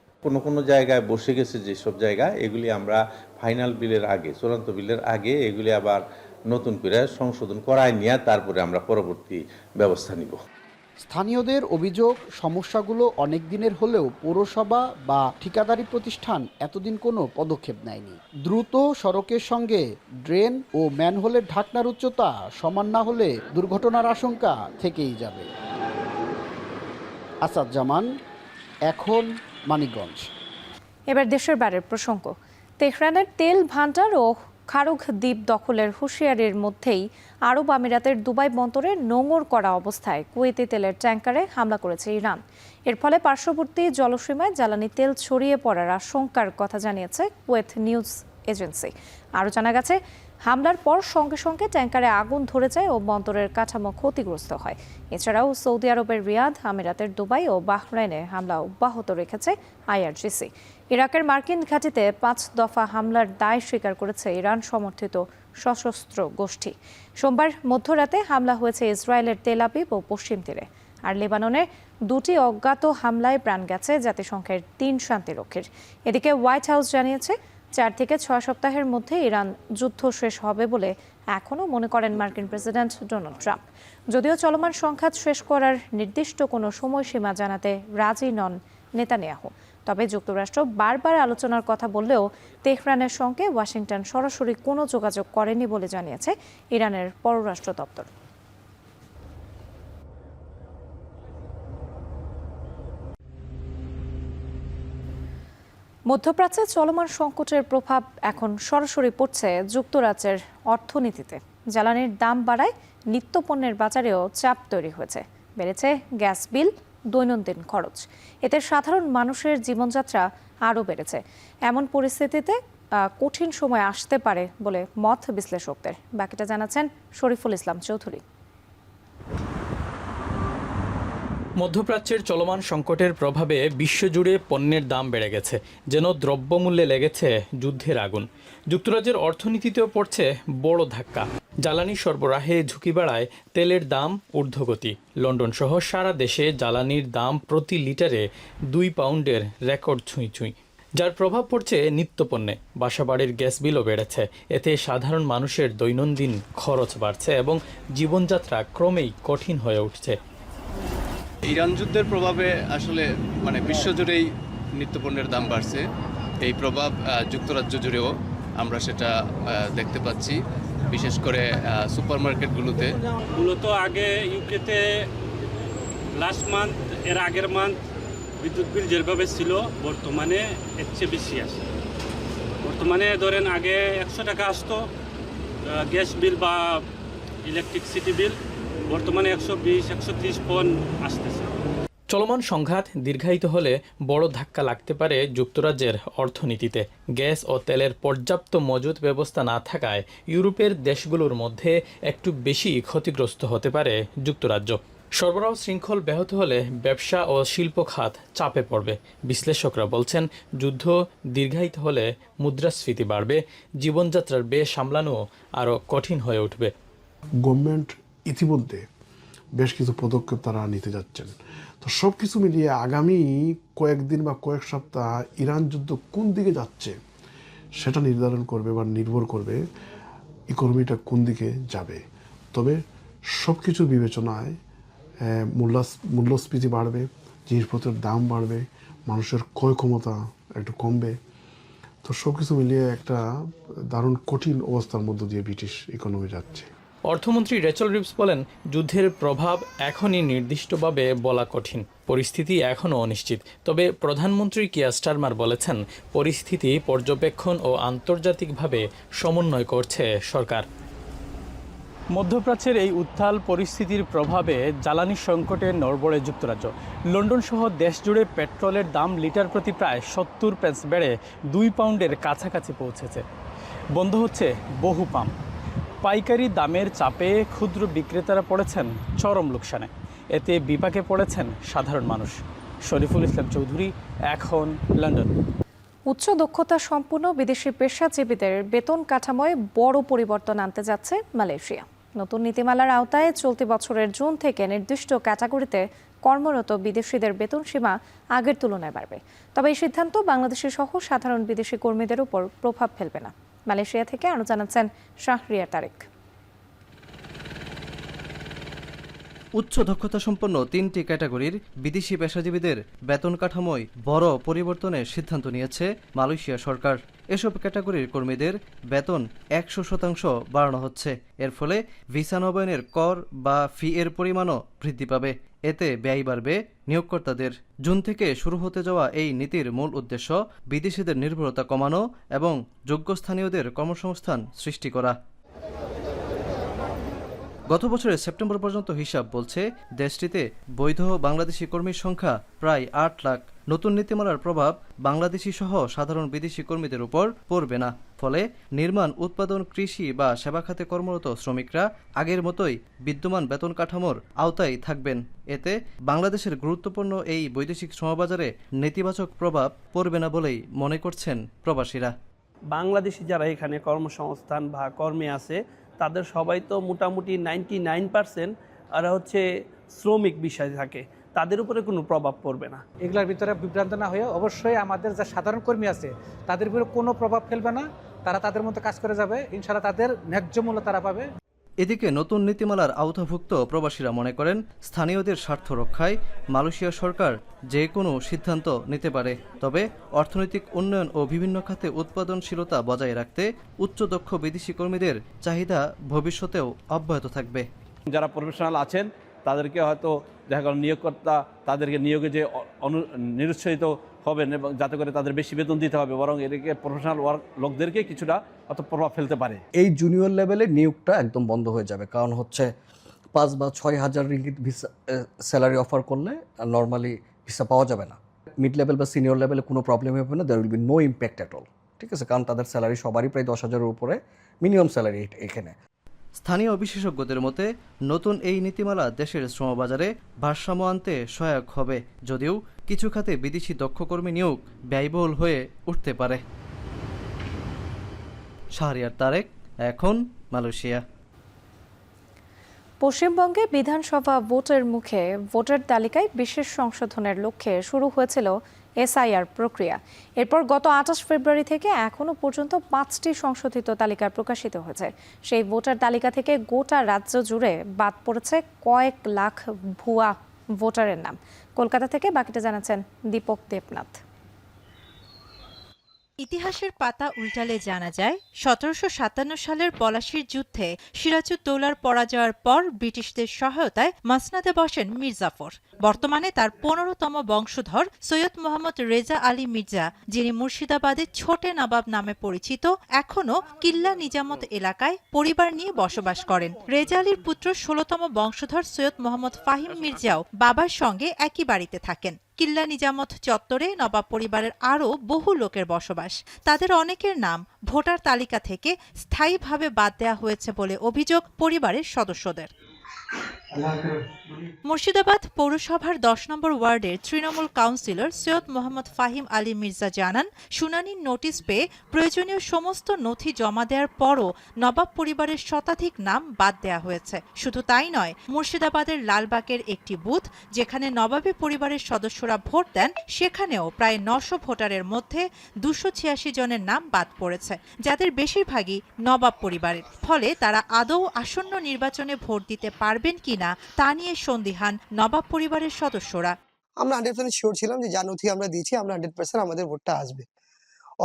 কোনো জায়গায় বসে গেছে যেসব জায়গা, এগুলি আমরা ফাইনাল বিলের আগে, চূড়ান্ত বিলের আগে এগুলি আবার নতুন করে সংশোধন করায় নিয়ে তারপরে আমরা পরবর্তী ব্যবস্থা নিব। স্থানীয়দের অভিযোগ, সমস্যাগুলো অনেক দিনের হলেও পৌরসভা বা ঠিকাদারি প্রতিষ্ঠান এতদিন কোনো পদক্ষেপ নেয়নি। দ্রুত সড়কের সঙ্গে ড্রেন ও ম্যানহোলের ঢাকনার উচ্চতা সমান না হলে দুর্ঘটনার আশঙ্কা থেকেই যাবে। আসাদ জামান, এখন মানিকগঞ্জ। এবার দেশের বাইরের প্রসঙ্গ। তেহরানের তেল ভান্ডার ও খারুখ দ্বীপ দখলের হুঁশিয়ারির মধ্যেই আরব আমিরাতের দুবাই বন্দরে নোঙর করা অবস্থায় কুয়েতি তেলের ট্যাঙ্কারে হামলা করেছে ইরান। এর ফলে পার্শ্ববর্তী জলসীমায় জ্বালানি তেল ছড়িয়ে পড়ার আশঙ্কার কথা জানিয়েছে কুয়েত নিউজ এজেন্সি। আরও জানা গেছে, হামলার পর সঙ্গে সঙ্গে ট্যাঙ্কারে আগুন ধরে যায় ও বন্দরের কাঠামো ক্ষতিগ্রস্ত হয়। এছাড়াও সৌদি আরবের রিয়াদ, আমিরাতের দুবাই ও বাহরাইনে হামলা অব্যাহত রেখেছে আইআরজিসি। ইরাকের মার্কিন ঘাঁটিতে ৫ দফা হামলার দায় স্বীকার করেছে ইরান সমর্থিত সশস্ত্র গোষ্ঠী। সোমবার মধ্যরাতে হামলা হয়েছে ইসরায়েলের তেল আবিব ও পশ্চিম তীরে। আর লেবাননের 2টি অজ্ঞাত হামলায় প্রাণ গেছে জাতিসংঘের 3 শান্তিরক্ষীর। এদিকে হোয়াইট হাউস জানিয়েছে 4 থেকে 6 সপ্তাহের মধ্যে ইরান যুদ্ধ শেষ হবে বলে এখনও মনে করেন মার্কিন প্রেসিডেন্ট ডোনাল্ড ট্রাম্প। যদিও চলমান সংঘাত শেষ করার নির্দিষ্ট কোনো সময়সীমা জানাতে রাজি নন নেতানিয়াহু। তবে যুক্তরাষ্ট্র বারবার আলোচনার কথা বললেও তেহরানের সঙ্গে ওয়াশিংটন সরাসরি কোনো যোগাযোগ করেনি বলে জানিয়েছে ইরানের পররাষ্ট্র দপ্তর। মধ্যপ্রাচ্যে চলমান সংকটের প্রভাব এখন সরাসরি পড়ছে যুক্তরাজ্যের অর্থনীতিতে। জ্বালানির দাম বাড়ায় নিত্যপণ্যের বাজারেও চাপ তৈরি হয়েছে। বেড়েছে গ্যাস বিল, দৈনন্দিন খরচ। এতে সাধারণ মানুষের জীবনযাত্রা আরও বেড়েছে। এমন পরিস্থিতিতে কঠিন সময় আসতে পারে বলে মত বিশ্লেষকদের। বাকিটা জানাচ্ছেন শরীফুল ইসলাম চৌধুরী। মধ্যপ্রাচ্যের চলমান সংকটের প্রভাবে বিশ্বজুড়ে পণ্যের দাম বেড়ে গেছে, যেন দ্রব্যমূল্যে লেগেছে যুদ্ধের আগুন। যুক্তরাজ্যের অর্থনীতিতেও পড়ছে বড় ধাক্কা। জ্বালানি সরবরাহে ঝুঁকি বাড়ায় তেলের দাম ঊর্ধ্বগতি। লন্ডন সহ সারা দেশে জ্বালানির দাম প্রতি লিটারে 2 পাউন্ডের রেকর্ড ছুঁই, যার প্রভাব পড়ছে নিত্যপণ্যে। বাসাবাড়ির গ্যাস বিলও বেড়েছে। এতে সাধারণ মানুষের দৈনন্দিন খরচ বাড়ছে এবং জীবনযাত্রা ক্রমেই কঠিন হয়ে উঠছে। ইরান যুদ্ধের প্রভাবে আসলে বিশ্বজুড়েই নিত্যপণ্যের দাম বাড়ছে। এই প্রভাব যুক্তরাজ্য জুড়েও আমরা সেটা দেখতে পাচ্ছি, বিশেষ করে সুপারমার্কেটগুলোতে। মূলত আগে ইউকেতে লাস্ট মান্থ এর আগের মান্থ বিদ্যুৎ বিল যেভাবে ছিল বর্তমানে এর চেয়ে বেশি আসে। বর্তমানে ধরেন আগে 100 টাকা আসতো গ্যাস বিল বা ইলেকট্রিসিটি বিল, বর্তমানে 120-130 পাউন্ড আসতেছে। চলমান সংঘাত দীর্ঘায়িত হলে বড় ধাক্কা লাগতে পারে যুক্তরাজ্যের অর্থনীতিতে। গ্যাস ও তেলের পর্যাপ্ত মজুত ব্যবস্থা না থাকায় ইউরোপের দেশগুলোর মধ্যে একটু বেশি ক্ষতিগ্রস্ত হতে পারে যুক্তরাজ্য। সরবরাহ শৃঙ্খল ব্যাহত হলে ব্যবসা ও শিল্প খাত চাপে পড়বে। বিশ্লেষকরা বলছেন, যুদ্ধ দীর্ঘায়িত হলে মুদ্রাস্ফীতি বাড়বে, জীবনযাত্রার ব্যয় সামলানো আরও কঠিন হয়ে উঠবে। গভর্নমেন্ট ইতিমধ্যে বেশ কিছু পদক্ষেপ তারা নিতে যাচ্ছেন। তো সব কিছু মিলিয়ে আগামী কয়েকদিন বা কয়েক সপ্তাহ ইরান যুদ্ধ কোন দিকে যাচ্ছে সেটা নির্ধারণ করবে বা নির্ভর করবে ইকোনমিটা কোন দিকে যাবে। তবে সব কিছুর বিবেচনায় মূল্যস্ফীতি বাড়বে, জিনিসপত্রের দাম বাড়বে, মানুষের ক্রয় ক্ষমতা একটু কমবে। তো সব কিছু মিলিয়ে একটা দারুণ কঠিন অবস্থার মধ্য দিয়ে ব্রিটিশ ইকোনমি যাচ্ছে। অর্থমন্ত্রী রেচেল রিভস বলেন, যুদ্ধের প্রভাব এখনই নির্দিষ্টভাবে বলা কঠিন, পরিস্থিতি এখনও অনিশ্চিত। তবে প্রধানমন্ত্রী কিয়ার স্টারমার বলেছেন, পরিস্থিতি পর্যবেক্ষণ ও আন্তর্জাতিকভাবে সমন্বয় করছে সরকার। মধ্যপ্রাচ্যের এই উত্তাল পরিস্থিতির প্রভাবে জ্বালানি সংকটে নড়বড়ে যুক্তরাজ্য। লন্ডন সহ দেশজুড়ে পেট্রোলের দাম লিটার প্রতি প্রায় 70 পেন্স বেড়ে 2 পাউন্ডের কাছাকাছি পৌঁছেছে। বন্ধ হচ্ছে বহু পাম্প। পাইকারি দামের চাপে ক্ষুদ্র বিক্রেতারা পড়েছেন চরম লোকসানে। এতে বিপাকে পড়েছেন সাধারণ মানুষ। শরীফুল ইসলাম চৌধুরী, এখন লন্ডন। উচ্চ দক্ষতা সম্পন্ন বিদেশি পেশাজীবীদের বেতন কাঠামোয় বড় পরিবর্তন আনতে যাচ্ছে মালয়েশিয়া। নতুন নীতিমালার আওতায় চলতি বছরের জুন থেকে নির্দিষ্ট ক্যাটাগরিতে কর্মরত বিদেশিদের বেতন সীমা আগের তুলনায় বাড়বে। তবে এই সিদ্ধান্ত বাংলাদেশি সহ সাধারণ বিদেশি কর্মীদের উপর প্রভাব ফেলবে না। মালয়েশিয়া থেকে আরও জানাচ্ছেন শাহরিয়া তারেক। উচ্চ দক্ষতা সম্পন্ন 3টি ক্যাটাগরির বিদেশি পেশাজীবীদের বেতন কাঠামোয় বড় পরিবর্তনের সিদ্ধান্ত নিয়েছে মালয়েশিয়া সরকার। এসব ক্যাটাগরির কর্মীদের বেতন 100% বাড়ানো হচ্ছে। এর ফলে ভিসা নবায়নের কর বা ফি এর পরিমাণও বৃদ্ধি পাবে। এতে ব্যয় বাড়বে নিয়োগকর্তাদের। জুন থেকে শুরু হতে যাওয়া এই নীতির মূল উদ্দেশ্য বিদেশিদের নির্ভরতা কমানো এবং যোগ্য স্থানীয়দের কর্মসংস্থান সৃষ্টি করা। গত বছরের সেপ্টেম্বর পর্যন্ত হিসাব বলছে দেশটিতে বৈধ বাংলাদেশি কর্মীর সংখ্যা প্রায় 8 লাখ। নতুন নীতিমালার প্রভাব বাংলাদেশি সহ সাধারণ বিদেশি কর্মীদের উপর পড়বে না। ফলে নির্মাণ, উৎপাদন, কৃষি বা সেবা খাতে কর্মরত শ্রমিকরা আগের মতোই বিদ্যমান বেতন কাঠামোর আওতায় থাকবেন। এতে বাংলাদেশের গুরুত্বপূর্ণ এই বৈদেশিক শ্রমবাজারে নেতিবাচক প্রভাব পড়বে না বলেই মনে করছেন প্রবাসীরা। বাংলাদেশি যারা এখানে কর্মসংস্থান বা কর্মী আছে তাদের সবাই তো মোটামুটি 99% আর হচ্ছে শ্রমিক বিষয় থাকে। তাদের উপরে কোনো প্রভাব পড়বে না। এগুলোর ভিতরে বিভ্রান্ত না হয়ে অবশ্যই আমাদের যে সাধারণ কর্মী আছে তাদের উপরে কোনো প্রভাব ফেলবে না, তারা তাদের মতো কাজ করে যাবে, ইনশাআল্লাহ তাদের ন্যায্য মূল্য তারা পাবে। এদিকে নতুন নীতিমালার আওতাভুক্ত প্রবাসীরা মনে করেন স্থানীয়দের স্বার্থ রক্ষায় মালয়েশিয়া সরকার যে কোনো সিদ্ধান্ত নিতে পারে, তবে অর্থনৈতিক উন্নয়ন ও বিভিন্ন খাতে উৎপাদনশীলতা বজায় রাখতে উচ্চদক্ষ বিদেশি কর্মীদের চাহিদা ভবিষ্যতেও অব্যাহত থাকবে। যারা প্রফেশনাল আছেন তাদেরকে হয়তো দেখা গেল নিয়োগকর্তা তাদেরকে নিয়োগে যে নিরুৎসাহিত হবেন এবং যাতে করে তাদের বেশি বেতন দিতে হবে, বরং এদিকে প্রফেশনাল লোকদেরকে কিছুটা অত প্রভাব ফেলতে পারে। এই জুনিয়র লেভেলে নিয়োগটা একদম বন্ধ হয়ে যাবে, কারণ হচ্ছে 5 বা 6 হাজার রিঙ্গিত ভিসা স্যালারি অফার করলে নর্মালি ভিসা পাওয়া যাবে না। মিড লেভেল বা সিনিয়র লেভেলে কোনো প্রবলেম হবে না, there will be no impact at all, ঠিক আছে, কারণ তাদের স্যালারি সবারই প্রায় 10,000-এর উপরে মিনিমাম স্যালারি এখানে। স্থানীয় বিশেষজ্ঞদের মতে নতুন এই নীতিমালা দেশের শ্রমবাজারে ভারসাম্য আনতে সহায়ক হবে, যদিও কিছু খাতে বিদেশি দক্ষ কর্মী নিয়োগ ব্যয়বহুল হয়ে উঠতে পারে। শাহরিয়ার তারেক, এখন মালয়েশিয়া। পশ্চিমবঙ্গে বিধানসভা ভোটের মুখে ভোটার তালিকায় বিশেষ সংশোধনের লক্ষ্যে শুরু হয়েছিল এসআইআর প্রক্রিয়া। এরপর গত 28 ফেব্রুয়ারি থেকে এখনো পর্যন্ত 5টি সংশোধিত তালিকা প্রকাশিত হয়েছে। সেই ভোটার তালিকা থেকে গোটা রাজ্য জুড়ে বাদ পড়েছে কয়েক লাখ ভুয়া ভোটারের নাম। কলকাতা থেকে বাকিটা জানাচ্ছেন দীপক দেবনাথ। ইতিহাসের পাতা উল্টালে জানা যায় 1757 সালের পলাশীর যুদ্ধে সিরাজউদ্দৌলার পরাজয়ের পর ব্রিটিশদের সহায়তায় মাসনাদে বসেন মীর জাফর। বর্তমানে তার 15তম বংশধর সৈয়দ মোহাম্মদ রেজা আলী মির্জা, যিনি মুর্শিদাবাদের ছোটে নবাব নামে পরিচিত, এখনও কিল্লা নিজামত এলাকায় পরিবার নিয়ে বসবাস করেন। রেজা আলীর পুত্র 16তম বংশধর সৈয়দ মোহাম্মদ ফাহিম মির্জাও বাবার সঙ্গে একই বাড়িতে থাকেন। কিল্লা নিজামত চত্বরে নবাব পরিবারের আরও বহু লোকের বসবাস। তাদের অনেকের নাম ভোটার তালিকা থেকে স্থায়ীভাবে বাদ দেওয়া হয়েছে বলে অভিযোগ পরিবারের সদস্যদের। মুর্শিদাবাদ পৌরসভার 10 নম্বর ওয়ার্ডের তৃণমূল কাউন্সিলর সৈয়দ মোহাম্মদ ফাহিম আলী মির্জা জানান, শুনানির নোটিশ পেয়ে প্রয়োজনীয় সমস্ত নথি জমা দেওয়ার পরও নবাব পরিবারের শতাধিক নাম বাদ দেওয়া হয়েছে। শুধু তাই নয়, মুর্শিদাবাদের লালবাগের একটি বুথ যেখানে নবাবী পরিবারের সদস্যরা ভোট দেন, সেখানেও প্রায় 900 ভোটারের মধ্যে 286 জনের নাম বাদ পড়েছে, যাদের বেশিরভাগই নবাব পরিবারের। ফলে তারা আদৌ আসন্ন নির্বাচনে ভোট দিতে পারবেন কিনা তা নিয়ে সন্দিহান নবাব পরিবারের সদস্যরা। আমরা 100% শিওর ছিলাম যে যা নথি আমরা দিয়েছি আমরা 100% আমাদের ভোটটা আসবে।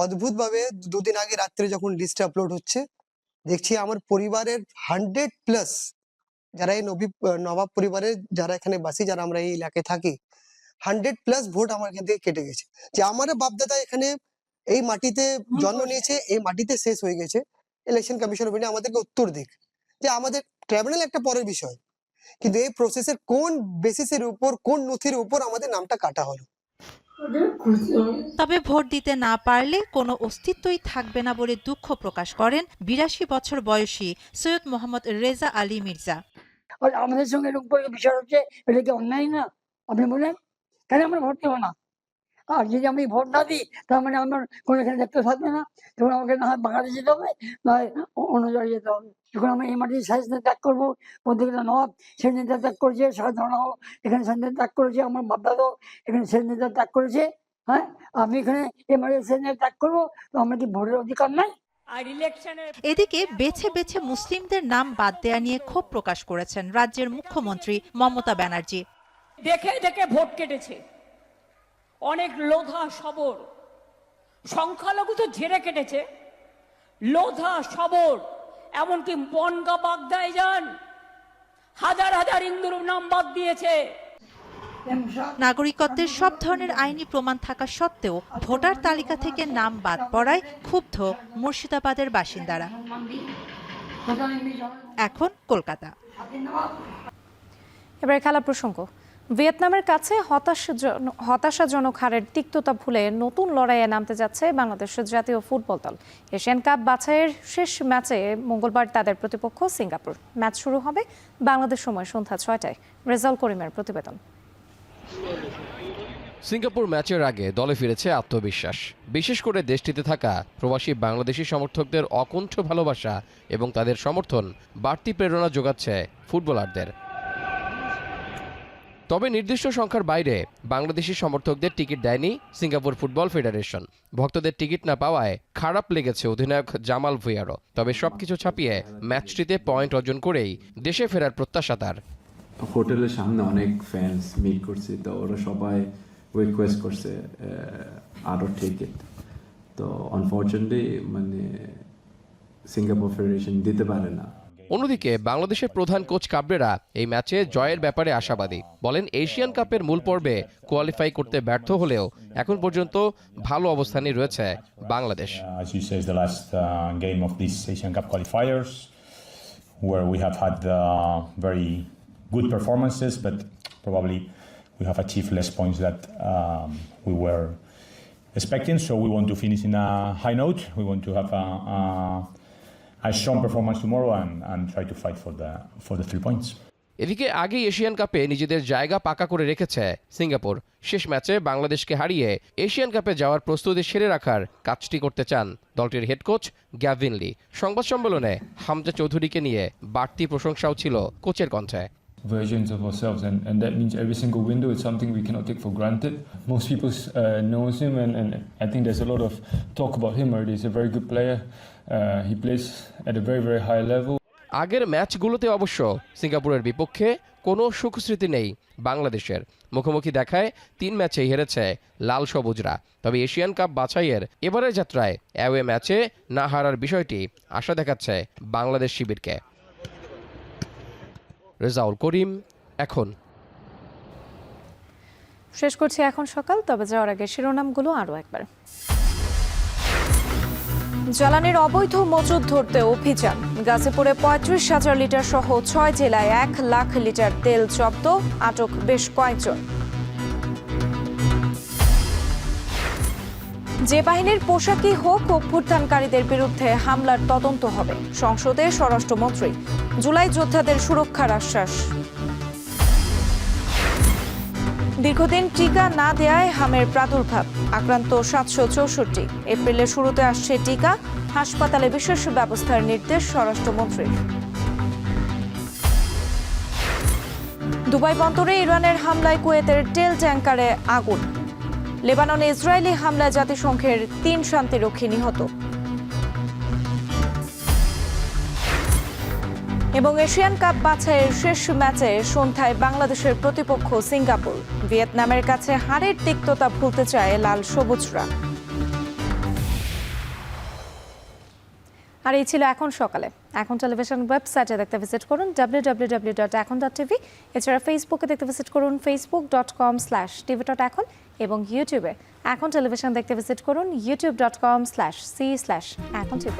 অদ্ভুতভাবে দুদিন আগে রাত্রে যখন লিস্ট আপলোড হচ্ছে, দেখছি আমার পরিবারের 100+ যারা এই নবাব পরিবারের যারা এখানে বাসি, যারা আমরা এই এলাকায় থাকি, 100+ ভোট আমার এখান থেকে কেটে গেছে। যে আমার বাপদাদা এখানে এই মাটিতে জন্ম নিয়েছে, এই মাটিতে শেষ হয়ে গেছে। ইলেকশন কমিশন অফ ইন্ডিয়া আমাদেরকে উত্তর দিক যে আমাদের ট্রাইব্যুনাল একটা পরের বিষয়, কিন্তু এই প্রসেসের কোন বেসিসের উপর, কোন নথির উপর আমাদের নামটা কাটা হলো। তবে ভোট দিতে না পারলে কোনো অস্তিত্বই থাকবে না বলে দুঃখ প্রকাশ করেন 82 বছর বয়সী সৈয়দ মোহাম্মদ রেজা আলী মির্জা। আমাদের সঙ্গে এরকম করে বিষয় হচ্ছে, এটা কি অন্যায় না? আপনি বলেন কেন আমরা ভোট দেবো না? আর যদি আমি ভোট না দিই তার মানে আমার কোনো এখানে দেখতে থাকবে না, তখন আমাকে না হয় বাংলাদেশে যেতে হবে, না হয় অন্য জায়গায় যেতে হবে। যখন আমি এই মাটির স্বাধীনতা ত্যাগ করবো, প্রত্যেকটা নবাব স্বাধীনতা ত্যাগ করেছে, সাধারণ এখানে স্বাধীনতা ত্যাগ করেছে, আমার বাপদাদাও এখানে স্বাধীনতা ত্যাগ করেছে। হ্যাঁ, আমি এখানে এই মাটির স্বাধীনতা ত্যাগ করবো, তো আমার কি ভোটের অধিকার নাই? এদিকে বেছে বেছে মুসলিমদের নাম বাদ দেয়া নিয়ে ক্ষোভ প্রকাশ করেছেন রাজ্যের মুখ্যমন্ত্রী মমতা ব্যানার্জি। দেখে দেখে ভোট কেটেছে অনেক লোধা সবর, সংখ্যালঘু তো ঝেড়ে কেটেছে, লোধা সবর, এমনকি বনগা বাগদায় যান, হাজার হাজার হিন্দুর নাম বাদ দিয়েছে। নাগরিকত্বের সব ধরনের আইনি প্রমাণ থাকা সত্ত্বেও ভোটার তালিকা থেকে নাম বাদ পড়ায় ক্ষুব্ধ মুর্শিদাবাদের বাসিন্দারা। এখন কলকাতা। এবার খেলা প্রসঙ্গ। ভিয়েতনামের কাছে হতাশাজনক হারের তিক্ততা ভুলে নতুন লড়াইয়ে নামতে যাচ্ছে বাংলাদেশের জাতীয় ফুটবল দল। এশিয়ান কাপ বাছাইয়ের শেষ ম্যাচে মঙ্গলবার তাদের প্রতিপক্ষ সিঙ্গাপুর। ম্যাচ শুরু হবে বাংলাদেশ সময় সন্ধ্যা 6টায়। রেজাউল করিমের প্রতিবেদন। সিঙ্গাপুর ম্যাচের আগে দলে ফিরেছে আত্মবিশ্বাস, বিশেষ করে দেশটিতে থাকা প্রবাসী বাংলাদেশি সমর্থকদের অকুণ্ঠ ভালোবাসা এবং তাদের সমর্থন বাড়তি প্রেরণা যোগাচ্ছে ফুটবলারদের। তবে নির্দিষ্ট সংখ্যার বাইরে বাংলাদেশি সমর্থকদের টিকিট দেয়নি সিঙ্গাপুর ফুটবল ফেডারেশন। ভক্তদের টিকিট না পাওয়ায় খারাপ লেগেছে অধিনায়ক জামাল ভুঁইয়ারও। তবে সবকিছু ছাপিয়ে ম্যাচটিতে পয়েন্ট অর্জন করেই দেশে ফেরার প্রত্যাশা তার। হোটেলের সামনে অনেক ফ্যান্স মিট করছে, তো ওরা সবাই রিকোয়েস্ট করছে আরও টিকিট। তো আনফর্চুনেটলি সিঙ্গাপুর ফেডারেশন দিতে পারে না। অন্যদিকে বাংলাদেশের প্রধান কোচ কাবরেরা এই ম্যাচে জয়ের ব্যাপারে আশাবাদী। বলেন, এশিয়ান কাপের মূল পর্বে কোয়ালিফাই করতে ব্যর্থ হলেও এখন পর্যন্ত ভালো অবস্থানে রয়েছে Bangladesh. As you say, the last game of these Asian Cup qualifiers, where we have had very good performances, but probably we have achieved less points that we were expecting. So we want to finish in a high note. We want to have a strong performance tomorrow and try to fight for the 3 points. এদিকে আগেই Asian কাপে নিজেদের জায়গা পাকা করে রেখেছে Singapore. শেষ ম্যাচে বাংলাদেশকে হারিয়ে এশিয়ান কাপে যাওয়ার প্রস্তুতি সেরে রাখার কাজটি করতে চান দলটির হেড কোচ গ্যাভিন লি। সংবাদ সম্মেলনে হামজা চৌধুরীকে নিয়ে বাড়তি প্রশংসাও ছিল কোচের কণ্ঠে। Versions of ourselves, and that means every single window is something we cannot take for granted. Most people knows him, and I think there's a lot of talk about him already. He's a very good player. He plays at a very, very high level. আগের ম্যাচগুলোতে অবশ্য সিঙ্গাপুরের বিপক্ষে কোনো সুখস্মৃতি নেই বাংলাদেশের। মুখোমুখি দেখায় 3 ম্যাচেই হেরেছে লাল সবুজরা। তবে এশিয়ান কাপ বাছাইয়ের এবারের যাত্রায় অ্যাওয়ে ম্যাচে না হারার বিষয়টি আশা দেখাচ্ছে বাংলাদেশ শিবিরকে। রেজাউল করিম, এখন। শেষ করছি এখন সকাল, তবে যাওয়ার আগে শিরোনামগুলো আরও একবার। জ্বালানির অবৈধ মজুদ ধরতে অভিযান। গাজীপুরে 35,000 লিটার সহ 6 জেলায় 1 লাখ লিটার তেল জব্দ, আটক বেশ কয়েকজন। যে বাহিনীর পোশাকই হোক, অভ্যুত্থানকারীদের বিরুদ্ধে হামলার তদন্ত হবে, সংসদে স্বরাষ্ট্রমন্ত্রী। জুলাই যোদ্ধাদের সুরক্ষার আশ্বাস। দীর্ঘদিন টিকা না দেয়ায় হামের প্রাদুর্ভাব, আক্রান্ত 764। এপ্রিলের শুরুতে আসছে টিকা, হাসপাতালে বিশেষ ব্যবস্থার নির্দেশ স্বরাষ্ট্রমন্ত্রীর। দুবাই বন্দরে ইরানের হামলায় কুয়েতের তেল ট্যাঙ্কারে আগুন। লেবাননে ইসরায়েলি হামলায় জাতিসংঘের 3 শান্তিরক্ষী নিহত। এবং এশিয়ান কাপ বাছাইয়ের শেষ ম্যাচে সন্ধ্যায় বাংলাদেশের প্রতিপক্ষ সিঙ্গাপুর। ভিয়েতনামের কাছে হারের তিক্ততা ভুলতে চায় লাল সবুজরা। আর এই ছিল এখন সকালে। এখন টেলিভিশন ওয়েবসাইটে দেখতে ভিজিট করুন www.ekon.tv। এছাড়া ফেসবুকে দেখতে ভিজিট করুন facebook.com/tv.ekon এবং ইউটিউবে এখন টেলিভিশন দেখতে ভিজিট করুন youtube.com/c/ekontv।